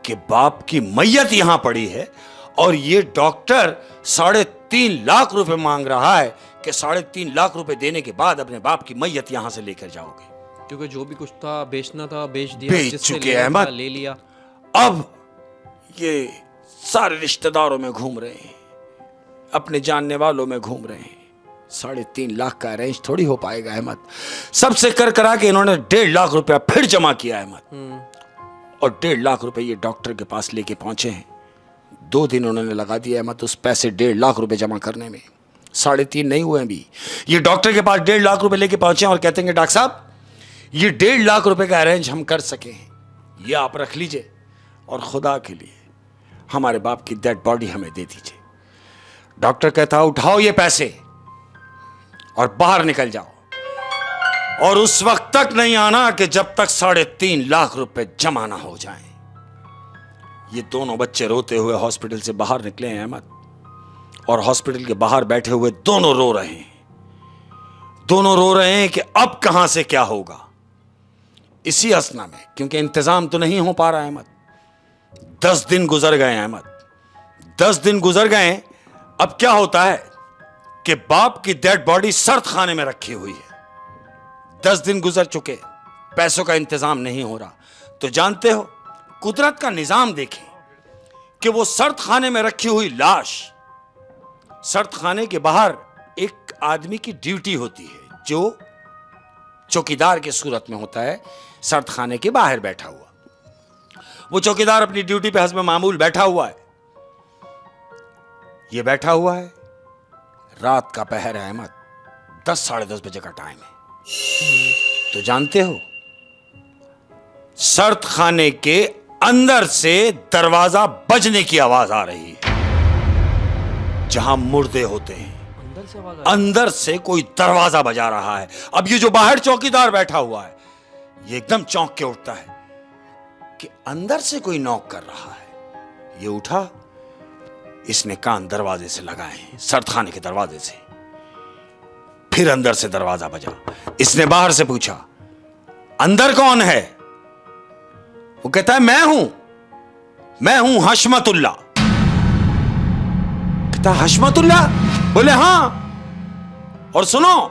कि बाप की मैयत यहां पड़ी है और ये डॉक्टर 3.5 लाख रुपए मांग रहा है कि 3.5 लाख रुपए देने के बाद अपने बाप की मैयत यहां से लेकर जाओगे। क्योंकि जो भी कुछ था बेचना था बेच दिया, बेच चुके अहमद, ले लिया। अब ये सारे रिश्तेदारों में घूम रहे हैं, अपने जानने वालों में घूम रहे हैं। 3.5 लाख का अरेंज थोड़ी हो पाएगा अहमद। सबसे कर करा के इन्होंने 1.5 लाख रुपया फिर जमा किया अहमद, और 1.5 लाख रुपए ये डॉक्टर के पास लेके पहुंचे हैं। 2 दिन उन्होंने लगा दिया अहमद उस पैसे 1.5 लाख रुपए जमा करने में। 3.5 नहीं हुए अभी। ये डॉक्टर के पास 1.5 लाख रुपए लेके पहुंचे और कहते हैं डॉक्टर साहब ये 1.5 लाख रुपए का अरेंज हम कर सके हैं, ये आप रख लीजिए और खुदा के लिए हमारे बाप की डेड बॉडी हमें दे दीजिए। डॉक्टर कहता उठाओ ये पैसे और बाहर निकल जाओ, और उस वक्त तक नहीं आना कि जब तक 3.5 लाख रुपए जमा ना हो जाएं। ये दोनों बच्चे रोते हुए हॉस्पिटल से बाहर निकले हैं अहमद, और हॉस्पिटल के बाहर बैठे हुए दोनों रो रहे हैं। दोनों रो रहे हैं कि अब कहां से क्या होगा। इसी असना में, क्योंकि इंतजाम तो नहीं हो पा रहा है अहमद, 10 दिन गुजर गए अहमद, 10 दिन गुजर गए। अब क्या होता है कि बाप की डेड बॉडी सर्द खाने में रखी हुई है। 10 दिन गुजर चुके, पैसों का इंतजाम नहीं हो रहा। तो जानते हो कुदरत का निजाम देखें कि वो सर्द खाने में रखी हुई लाश, सर्द खाने के बाहर एक आदमी की ड्यूटी होती है जो चौकीदार की सूरत में होता है, सर्द खाने के बाहर बैठा हुआ। वो चौकीदार अपनी ड्यूटी पे हस्ब मामूल बैठा हुआ है। ये बैठा हुआ है, रात का पहर है अहमद, 10 साढ़े 10 बजे का टाइम है। तो जानते हो सर्द खाने के अंदर से दरवाजा बजने की आवाज आ रही है। जहां मुर्दे होते हैं अंदर से कोई दरवाजा बजा रहा है। अब ये जो बाहर चौकीदार बैठा हुआ है ये एकदम चौंक के उठता है कि अंदर से कोई नॉक कर रहा है। ये उठा, इसने कान दरवाजे से लगाए, सर्द खाने के दरवाजे से। फिर अंदर से दरवाजा बजा। इसने बाहर से पूछा अंदर कौन है? वो कहता है मैं हूं हशमतुल्ला। कहता हशमतुल्ला? बोले हाँ। और सुनो,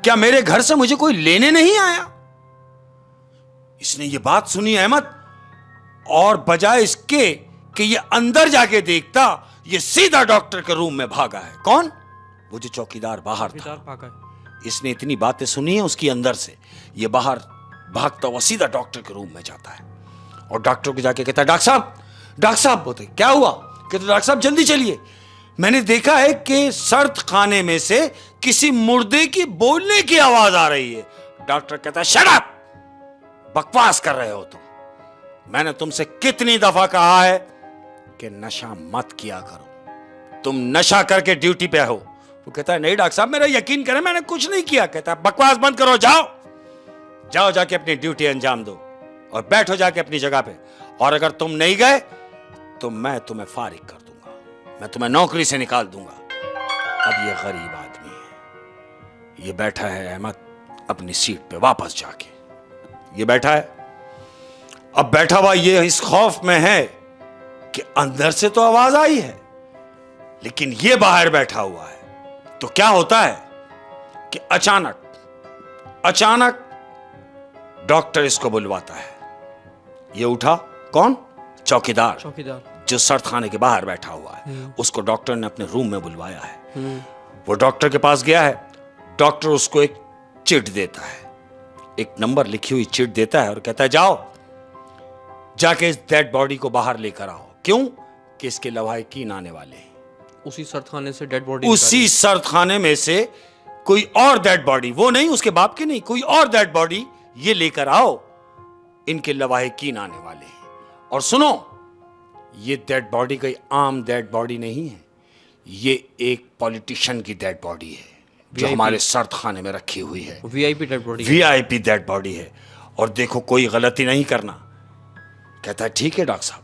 क्या मेरे घर से मुझे कोई लेने नहीं आया? इसने ये बात सुनी अहमद, और बजाय इसके कि ये अंदर जाके देखता, ये सीधा डॉक्टर के रूम में भागा है। कौन? वो जो चौकीदार बाहर था। इसने इतनी बातें सुनी है उसकी अंदर से, ये बाहर भागता हुआ सीधा डॉक्टर के रूम में जाता है और डॉक्टर को जाके कहता है डॉक्टर साहब बोलते क्या हुआ? कहते डॉक्टर साहब जल्दी चलिए, मैंने देखा है कि सर्द खाने में से किसी मुर्दे की बोलने की आवाज आ रही है। डॉक्टर कहता है शट अप, बकवास कर रहे हो तुम। मैंने तुमसे कितनी दफा कहा है कि नशा मत किया करो, तुम नशा करके ड्यूटी पे हो। वो कहता है नहीं डॉक्टर साहब मेरा यकीन करें मैंने कुछ नहीं किया। कहता है बकवास बंद करो, जाओ जाके अपनी ड्यूटी अंजाम दो और बैठो जाके अपनी जगह पे, और अगर तुम नहीं गए तो मैं तुम्हें फारिग कर दूंगा, मैं तुम्हें नौकरी से निकाल दूंगा। अब ये गरीब आदमी है, ये बैठा है अहमद अपनी सीट पे वापस जाके, ये बैठा है। अब बैठा हुआ ये इस खौफ में है कि अंदर से तो आवाज आई है लेकिन ये बाहर बैठा हुआ है। तो क्या होता है कि अचानक डॉक्टर इसको बुलवाता है। ये उठा, कौन? चौकीदार जो सर्द खाने के बाहर बैठा हुआ है, उसको डॉक्टर ने अपने रूम में बुलवाया है। वो डॉक्टर के पास गया है। डॉक्टर उसको एक चिट देता है, एक नंबर लिखी हुई चिट देता है और कहता है जाओ जाके इस डेड बॉडी को बाहर लेकर आओ। क्यों? कि इसके लवाहिकीन आने वाले हैं। उसी सर्द खाने से डेड बॉडी उसी सर्द खाने में से कोई और डेड बॉडी, वो नहीं उसके बाप की नहीं, कोई और डेड बॉडी ये लेकर आओ, इनके लवाहिकीन आने वाले हैं। और सुनो, ये डेड बॉडी कोई आम डेड बॉडी नहीं है, ये एक पॉलिटिशियन की डेड बॉडी है जो हमारे सर्द खाने में रखी हुई है। VIP dead body, VIP dead body है। और देखो कोई गलती नहीं करना। कहता है ठीक है डॉक्टर साहब,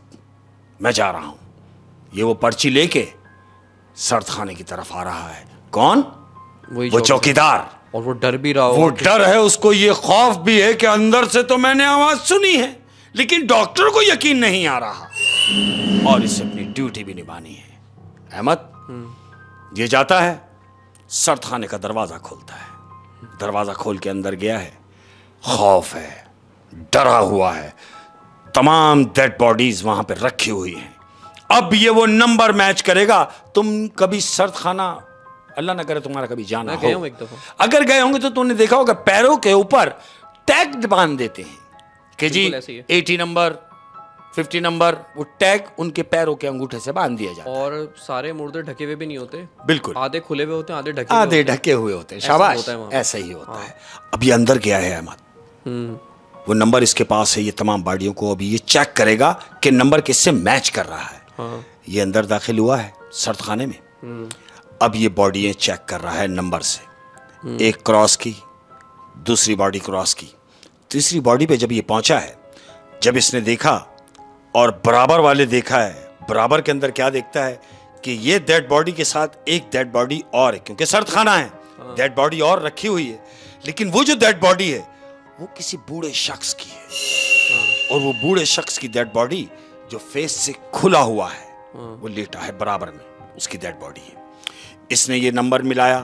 मैं जा रहा हूं। ये वो पर्ची लेके सर्द खाने की तरफ आ रहा है। कौन? वो चौकीदार। और वो डर भी रहा वो डर है, उसको ये खौफ भी है कि अंदर से तो मैंने आवाज सुनी है लेकिन डॉक्टर को यकीन नहीं आ रहा और इसे अपनी ड्यूटी भी निभानी है। अहमद ये जाता है, सर्द खाने का दरवाजा खोलता है। दरवाजा खोल के अंदर गया है। खौफ है, डरा हुआ है। तमाम डेड बॉडीज वहां पर रखी हुई हैं। अब ये वो नंबर मैच करेगा। तुम कभी सर्द खाना, अल्लाह ना करे तुम्हारा कभी जाना हो, एक दफा अगर गए होंगे तो तुमने देखा होगा पैरों के ऊपर टैग बांध देते हैं कि जी 80 नंबर 50 नंबर, वो टैग उनके पैरों के अंगूठे से बांध दिया जाता है। और सारे मुर्दे ढके हुए भी नहीं होते, बिल्कुल आधे खुले हुए होते हैं, आधे ढके हुए होते हैं। शाबाश, ऐसा ही होता है। अब ये अंदर गया है अहमद, वो नंबर इसके पास है। ये तमाम बॉडियों को अभी ये चेक करेगा कि नंबर किससे मैच कर रहा है। ये अंदर दाखिल हुआ है सर्द खाने में। अब ये बॉडियां चेक कर रहा है नंबर से। एक क्रॉस की, दूसरी बॉडी क्रॉस की, तीसरी बॉडी पे जब ये पहुंचा है, जब इसने देखा और बराबर वाले देखा है, बराबर के अंदर क्या देखता है कि ये डेड बॉडी के साथ एक डेड बॉडी और है, क्योंकि सर्द खाना है, डेड बॉडी और रखी हुई है। लेकिन वो जो डेड बॉडी है वो किसी बूढ़े शख्स की है। और वो बूढ़े शख्स की डेड बॉडी जो फेस से खुला हुआ है, वो लेटा है बराबर में, उसकी डेड बॉडी है। इसने ये नंबर मिलाया,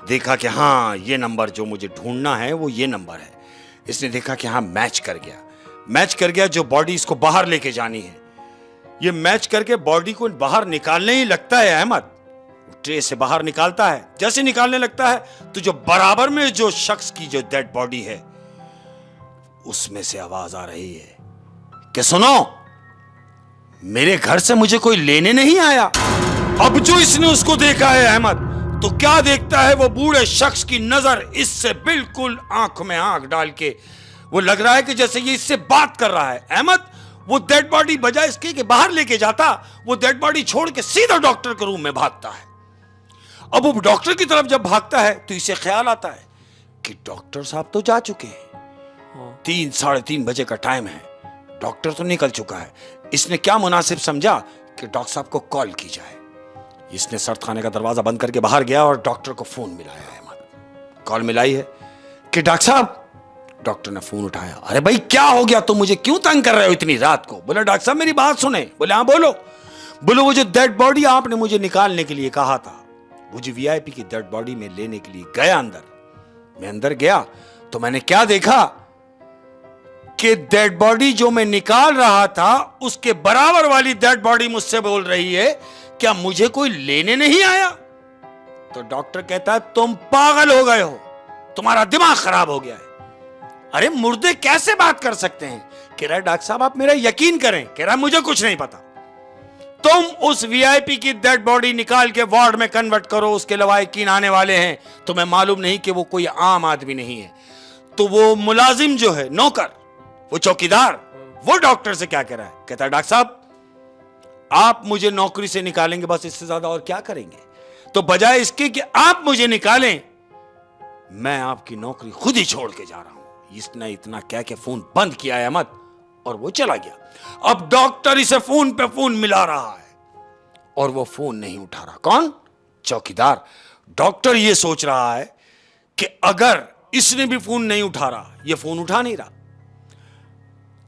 देखा कि हाँ ये नंबर जो मुझे ढूंढना है वो ये नंबर है। इसने देखा कि हाँ मैच कर गया, मैच कर गया। जो बॉडी इसको बाहर लेके जानी है, ये मैच करके बॉडी को बाहर निकालने ही लगता है अहमद। ट्रे से बाहर निकालता है, जैसे निकालने लगता है तो जो बराबर में जो शख्स की जो डेड बॉडी है उसमें से आवाज आ रही है कि सुनो, मेरे घर से मुझे कोई लेने नहीं आया। अब जो इसने उसको देखा है अहमद, तो क्या देखता है? वो बूढ़े शख्स की नजर इससे बिल्कुल आंख में आंख डाल के, वो लग रहा है कि जैसे ये इससे बात कर रहा है। अहमद वो डेड बॉडी बजाय इसके कि बाहर लेके जाता, वो डेड बॉडी छोड़ के सीधा डॉक्टर के रूम में भागता है। अब वो डॉक्टर की तरफ जब भागता है तो इसे ख्याल आता है कि डॉक्टर साहब तो जा चुके हैं, 3-3:30 बजे का टाइम है, डॉक्टर तो निकल चुका है। इसने क्या मुनासिब समझा कि डॉक्टर साहब को कॉल की जाए। इसने सर्द खाने का दरवाजा बंद करके बाहर गया और डॉक्टर को फोन मिलाया है। कॉल मिलाई है कि डॉक्टर साहब। डॉक्टर ने फोन उठाया। अरे भाई क्या हो गया, तुम मुझे क्यों तंग कर रहे हो इतनी रात को? बोला डॉक्टर साहब मेरी बात सुने। बोले हाँ बोलो। बोलो वो जो डेड बॉडी आपने मुझे निकालने के लिए कहा था, वो जो वीआईपी की डेड बॉडी में लेने के लिए गया अंदर, मैं अंदर गया तो मैंने क्या देखा कि डेड बॉडी जो मैं निकाल रहा था उसके बराबर वाली डेड बॉडी मुझसे बोल रही है क्या मुझे कोई लेने नहीं आया? तो डॉक्टर कहता है तुम पागल हो गए हो, तुम्हारा दिमाग खराब हो गया है। अरे मुर्दे कैसे बात कर सकते हैं? कह रहा है डॉक्टर साहब आप मेरा यकीन करें। कह रहा है मुझे कुछ नहीं पता। तुम उस वीआईपी की डेड बॉडी निकाल के वार्ड में कन्वर्ट करो, उसके लवाहिकीन आने वाले हैं। तुम्हें मालूम नहीं कि वो कोई आम आदमी नहीं है। तो वो मुलाजिम जो है, नौकर, वो चौकीदार, वो डॉक्टर से क्या कह रहा है? कहता है डॉक्टर साहब आप मुझे नौकरी से निकालेंगे, बस इससे ज्यादा और क्या करेंगे? तो बजाय इसके कि आप मुझे निकालें, मैं आपकी नौकरी खुद ही छोड़ के जा रहा हूं। इसने इतना कह के फोन बंद किया है अहमद और वो चला गया। अब डॉक्टर इसे फोन पे फोन मिला रहा है और वो फोन नहीं उठा रहा। कौन? चौकीदार। डॉक्टर ये सोच रहा है कि अगर इसने भी फोन नहीं उठा रहा, ये फोन उठा नहीं रहा,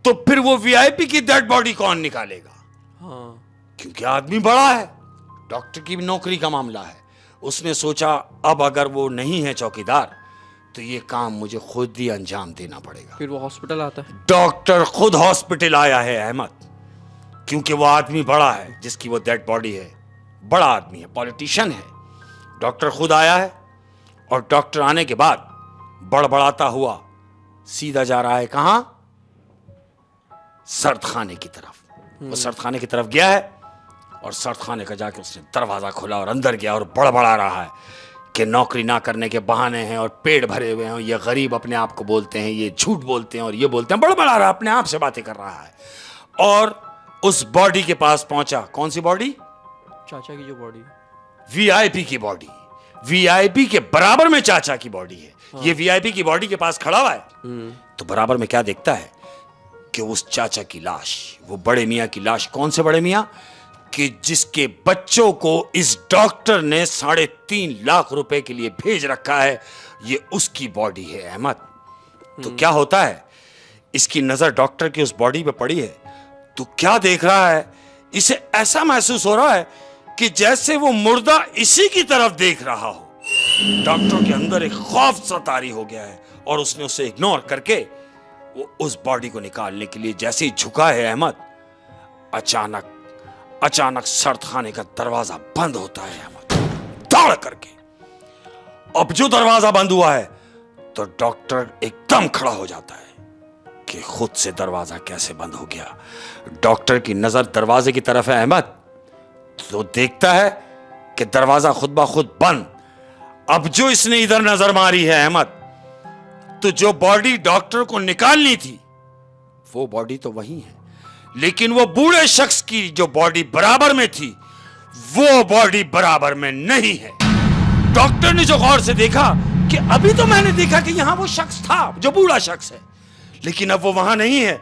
तो फिर वो वीआईपी की डेड बॉडी कौन निकालेगा? क्योंकि आदमी बड़ा है, डॉक्टर की भी नौकरी का मामला है। उसने सोचा अब अगर वो नहीं है चौकीदार तो ये काम मुझे खुद ही अंजाम देना पड़ेगा। फिर वो हॉस्पिटल आता है। डॉक्टर खुद हॉस्पिटल आया है अहमद, क्योंकि वो आदमी बड़ा है जिसकी वो डेड बॉडी है, बड़ा आदमी है, पॉलिटिशियन है। डॉक्टर खुद आया है और डॉक्टर आने के बाद बड़बड़ाता हुआ सीधा जा रहा है कहां? सर्द खाने की तरफ। वो सर्द खाने की तरफ गया है और सर्द खाने का जाके उसने दरवाजा खोला और अंदर गया और बड़बड़ा रहा है कि नौकरी ना करने के बहाने हैं और पेट भरे हुए हैं, ये गरीब अपने आप को बोलते हैं, ये झूठ बोलते हैं और ये बोलते हैं, बड़बड़ा रहा, अपने आप से बातें कर रहा है। और उस बॉडी के पास पहुंचा। कौन सी बॉडी? चाचा की जो बॉडी, वीआईपी की बॉडी। वीआईपी के बराबर में चाचा की बॉडी है। ये वीआईपी की बॉडी के पास खड़ा हुआ है तो बराबर में क्या देखता है कि उस चाचा की लाश, वो बड़े मियां की लाश। कौन से बड़े मियां? कि जिसके बच्चों को इस डॉक्टर ने 3.5 लाख रुपए के लिए भेज रखा है, ये उसकी बॉडी है अहमद। तो क्या होता है, इसकी नजर डॉक्टर की उस बॉडी पे पड़ी है तो क्या देख रहा है? इसे ऐसा महसूस हो रहा है कि जैसे वो मुर्दा इसी की तरफ देख रहा हो। डॉक्टर के अंदर एक खौफ सा तारी हो गया है और उसने उसे इग्नोर करके वो उस बॉडी को निकालने के लिए जैसे ही झुका है अहमद, अचानक सर्द खाने का दरवाजा बंद होता है अहमद, दौड़ करके। अब जो दरवाजा बंद हुआ है तो डॉक्टर एकदम खड़ा हो जाता है कि खुद से दरवाजा कैसे बंद हो गया। डॉक्टर की नजर दरवाजे की तरफ है अहमद, तो देखता है कि दरवाजा खुद ब खुद बंद। अब जो इसने इधर नजर मारी है अहमद, तो जो बॉडी डॉक्टर को निकालनी थी वो बॉडी तो वही है, लेकिन वो बूढ़े शख्स की जो बॉडी बराबर में थी वो बॉडी बराबर में नहीं है। डॉक्टर ने जो गौर से देखा कि अभी तो मैंने देखा कि यहां वो शख्स था जो बूढ़ा शख्स है, लेकिन अब वो वहां नहीं है।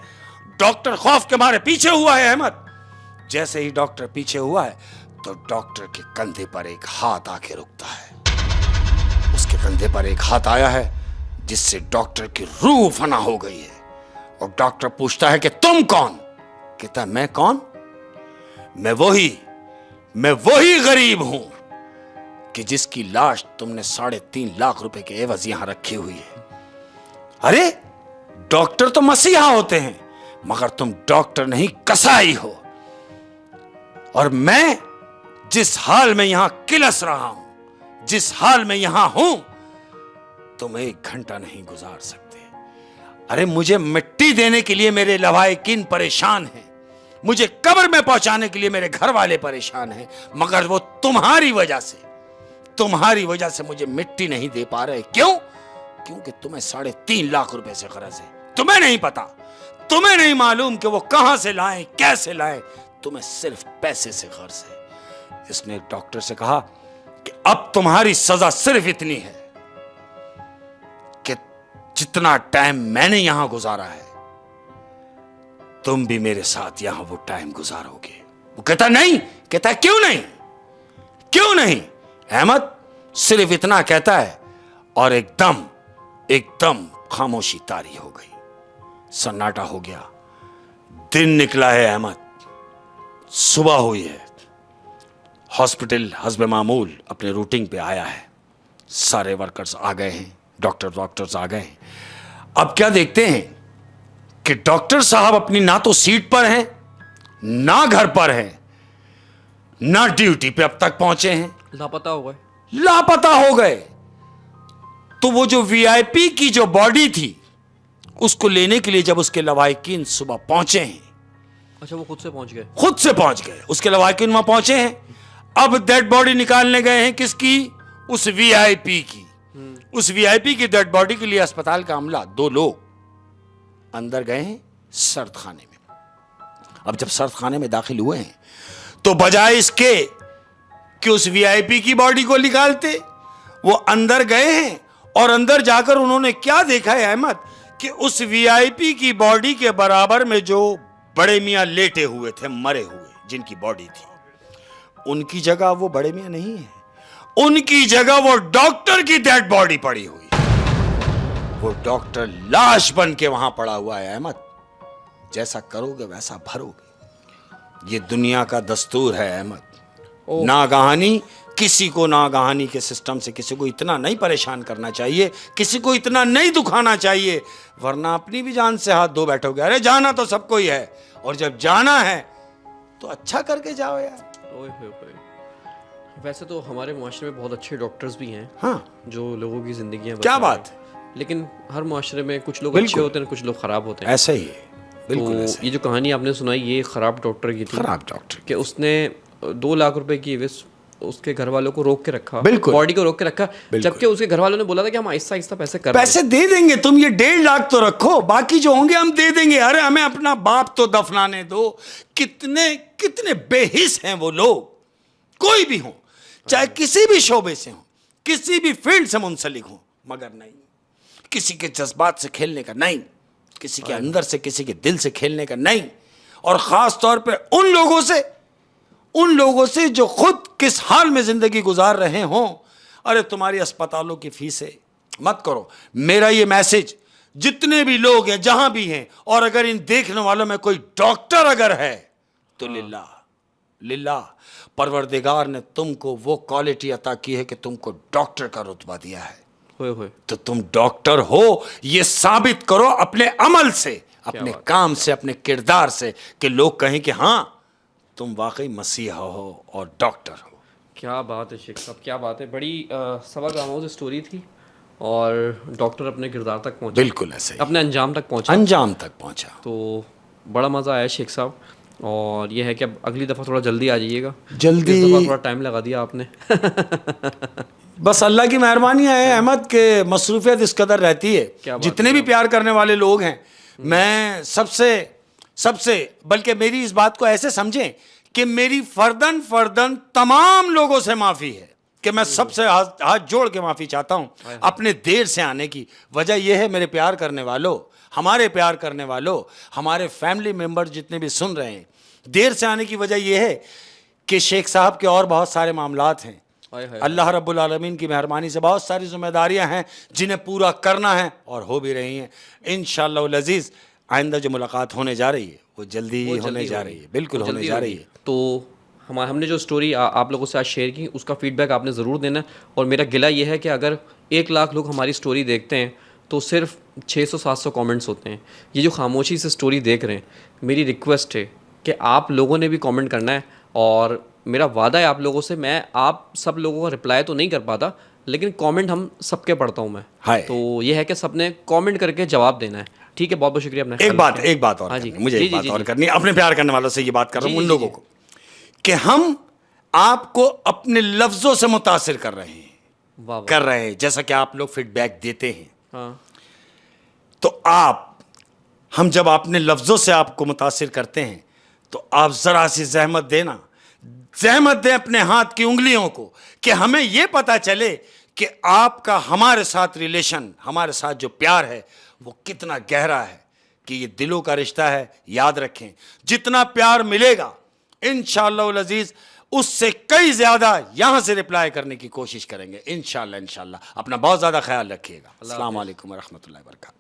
डॉक्टर खौफ के मारे पीछे हुआ है अहमद। जैसे ही डॉक्टर पीछे हुआ है तो डॉक्टर के कंधे पर एक हाथ आके रुकता है। उसके कंधे पर एक हाथ आया है जिससे डॉक्टर की रूह फना हो गई है। और डॉक्टर पूछता है कि तुम कौन? कहता मैं कौन? मैं वही गरीब हूं कि जिसकी लाश तुमने 3.5 लाख रुपए के एवज यहां रखी हुई है। अरे डॉक्टर तो मसीहा होते हैं, मगर तुम डॉक्टर नहीं, कसाई हो। और मैं जिस हाल में यहां किलस रहा हूं, जिस हाल में यहां हूं, तुम 1 घंटा नहीं गुजार सकते। अरे मुझे मिट्टी देने के लिए मेरे लवाहिकीन परेशान हैं, मुझे कब्र में पहुंचाने के लिए मेरे घर वाले परेशान हैं, मगर वो तुम्हारी वजह से मुझे मिट्टी नहीं दे पा रहे। क्यों? क्योंकि तुम्हें 3.5 लाख रुपए से गरज है। तुम्हें नहीं पता, तुम्हें नहीं मालूम कि वो कहां से लाएं, कैसे लाएं, तुम्हें सिर्फ पैसे से गर्ज है। इसने डॉक्टर से कहा कि अब तुम्हारी सजा सिर्फ इतनी है कि जितना टाइम मैंने यहां गुजारा है तुम भी मेरे साथ यहां वो टाइम गुजारोगे। वो कहता नहीं। कहता क्यों नहीं? अहमद सिर्फ इतना कहता है और एकदम खामोशी तारी हो गई, सन्नाटा हो गया। दिन निकला है अहमद, सुबह हुई है। हॉस्पिटल हस्ब मामूल अपने रूटीन पे आया है, सारे वर्कर्स आ गए हैं, डॉक्टर्स आ गए हैं। अब क्या देखते हैं कि डॉक्टर साहब अपनी ना तो सीट पर हैं, ना घर पर हैं, ना ड्यूटी पे अब तक पहुंचे हैं, लापता हो गए। तो वो जो वीआईपी की जो बॉडी थी उसको लेने के लिए जब उसके लवाहिकीन सुबह पहुंचे हैं, अच्छा वो खुद से पहुंच गए, उसके लवाहिकीन वहां पहुंचे हैं। अब डेड बॉडी निकालने गए हैं किसकी? उस वीआईपी की। उस वीआईपी की डेड बॉडी के लिए अस्पताल का अमला 2 लोग अंदर गए हैं सर्द खाने में। अब जब सर्द खाने में दाखिल हुए हैं तो बजाय इसके कि उस वीआईपी की बॉडी को निकालते, वो अंदर गए हैं और अंदर जाकर उन्होंने क्या देखा है अहमद कि उस वीआईपी की बॉडी के बराबर में जो बड़े मियां लेटे हुए थे, मरे हुए, जिनकी बॉडी थी, उनकी जगह वो बड़े मियां नहीं है, उनकी जगह वो डॉक्टर की डेड बॉडी पड़ी हुई है। वो डॉक्टर लाश बन के वहां पड़ा हुआ है अहमद। जैसा करोगे वैसा भरोगे, ये दुनिया का दस्तूर है अहमद। नागहानी किसी को नागहानी के सिस्टम से किसी को इतना नहीं परेशान करना चाहिए, किसी को इतना नहीं दुखाना चाहिए, वरना अपनी भी जान से हाथ धो बैठोगे। अरे जाना तो सबको ही है, और जब जाना है तो अच्छा करके जाओ यार। वैसे तो हमारे मुआशरे में बहुत अच्छे डॉक्टर्स भी हैं हाँ, जो लोगों की जिंदगियां क्या बचा रहे बात हैं। लेकिन हर मुआशरे में कुछ लोग बिल्कुल। अच्छे होते हैं, कुछ लोग खराब होते हैं। ऐसा ही है, बिल्कुल तो ऐसा ही। ये जो कहानी आपने सुनाई ये खराब डॉक्टर की थी, खराब डॉक्टर। कि उसने 2 लाख रुपए की उसके घर वालों को रोक के रखा, बिल्कुल। बॉडी को रोक के रखा, जबकि उसके घर वालों ने बोला था कि हम आहिस्ता आहिस्ता पैसे कर देंगे। पैसे दे देंगे, तुम ये 1.5 लाख तो रखो, बाकी जो होंगे हम दे देंगे। अरे हमें अपना बाप तो दफनाने दो। कितने कितने बेहिस हैं वो लोग, कोई भी हो, चाहे किसी भी शोबे से हो, किसी भी फील्ड से मुंसलिक हो, मगर नहीं, किसी के जज्बात से खेलने का नहीं, किसी के अंदर से, किसी के दिल से खेलने का नहीं। और खास तौर पे उन लोगों से जो खुद किस हाल में जिंदगी गुजार रहे हों। अरे तुम्हारी अस्पतालों की फीसें मत करो। मेरा ये मैसेज जितने भी लोग हैं जहां भी हैं, और अगर इन देखने वालों में कोई डॉक्टर अगर है तो लिल्लाह परवरदिगार ने तुमको वो क्वालिटी अता की है कि तुमको डॉक्टर का रुतबा दिया है, होए तो तुम डॉक्टर हो ये साबित करो अपने अमल से, अपने काम से, अपने किरदार से, कि लोग कहें कि हाँ तुम वाकई मसीहा हो और डॉक्टर हो। क्या बात है शेख साहब, क्या बात है। बड़ी सबक आमोज स्टोरी थी, और डॉक्टर अपने किरदार तक पहुंचा, बिल्कुल ऐसे ही, अपने अंजाम तक पहुंचा, अंजाम तक पहुंचा। तो बड़ा मज़ा आया शेख साहब। और ये है कि अब अगली दफ़ा थोड़ा जल्दी आ जाइएगा। जल्दी, इस दफ़ा थोड़ा टाइम लगा दिया आपने। बस अल्लाह की मेहरबानी है अहमद के मसरूफियत इस कदर रहती है। जितने भी प्यार करने वाले लोग हैं, मैं सबसे बल्कि मेरी इस बात को ऐसे समझें कि मेरी फर्दन तमाम लोगों से माफ़ी है, कि मैं सबसे हाथ जोड़ के माफ़ी चाहता हूं अपने देर से आने की। वजह यह है, मेरे प्यार करने वालों, हमारे प्यार करने वालों, हमारे फैमिली मेंबर जितने भी सुन रहे हैं, देर से आने की वजह यह है कि शेख साहब के और बहुत सारे मामलात हैं। अल्लाह रब्बुल आलमीन की मेहरबानी से बहुत सारी जिम्मेदारियां हैं जिन्हें पूरा करना है, और हो भी रही हैं। इंशाअल्लाह अज़ीज़ आइंदा जो मुलाकात होने जा रही है वो जल्दी ही होने जा रही है, बिल्कुल होने जा रही है। तो हमने जो स्टोरी आप लोगों से आज शेयर की, उसका फीडबैक आपने ज़रूर देना। और मेरा गिला ये है कि अगर 1 लाख लोग हमारी स्टोरी देखते हैं तो सिर्फ 600-700 कमेंट्स होते हैं। ये जो खामोशी से स्टोरी देख रहे हैं, मेरी रिक्वेस्ट है कि आप लोगों ने भी कमेंट करना है। और मेरा वादा है आप लोगों से, मैं आप सब लोगों का रिप्लाई तो नहीं कर पाता, लेकिन कमेंट हम सबके पढ़ता हूँ मैं। तो ये है कि सबने कमेंट करके जवाब देना है। ठीक है, बहुत बहुत शुक्रिया। अपना एक बात और मुझे एक बात और करनी है, अपने प्यार करने वालों से ये बात कर रहा हूँ, उन लोगों को, कि हम आपको अपने लफ्जों से मुतासिर कर रहे हैं, जैसा कि आप लोग फीडबैक देते हैं। हाँ। तो हम जब अपने लफ्जों से आपको मुतासिर करते हैं, तो आप जरा सी जहमत दें अपने हाथ की उंगलियों को, कि हमें यह पता चले कि आपका हमारे साथ रिलेशन, हमारे साथ जो प्यार है वो कितना गहरा है, कि ये दिलों का रिश्ता है। याद रखें, जितना प्यार मिलेगा इंशाअल्लाह अज़ीज़, उससे कई ज्यादा यहां से रिप्लाई करने की कोशिश करेंगे इंशाअल्लाह। अपना बहुत ज्यादा ख्याल रखिएगा। अस्सलाम वालेकुम व रहमतुल्लाहि व बरकातहू।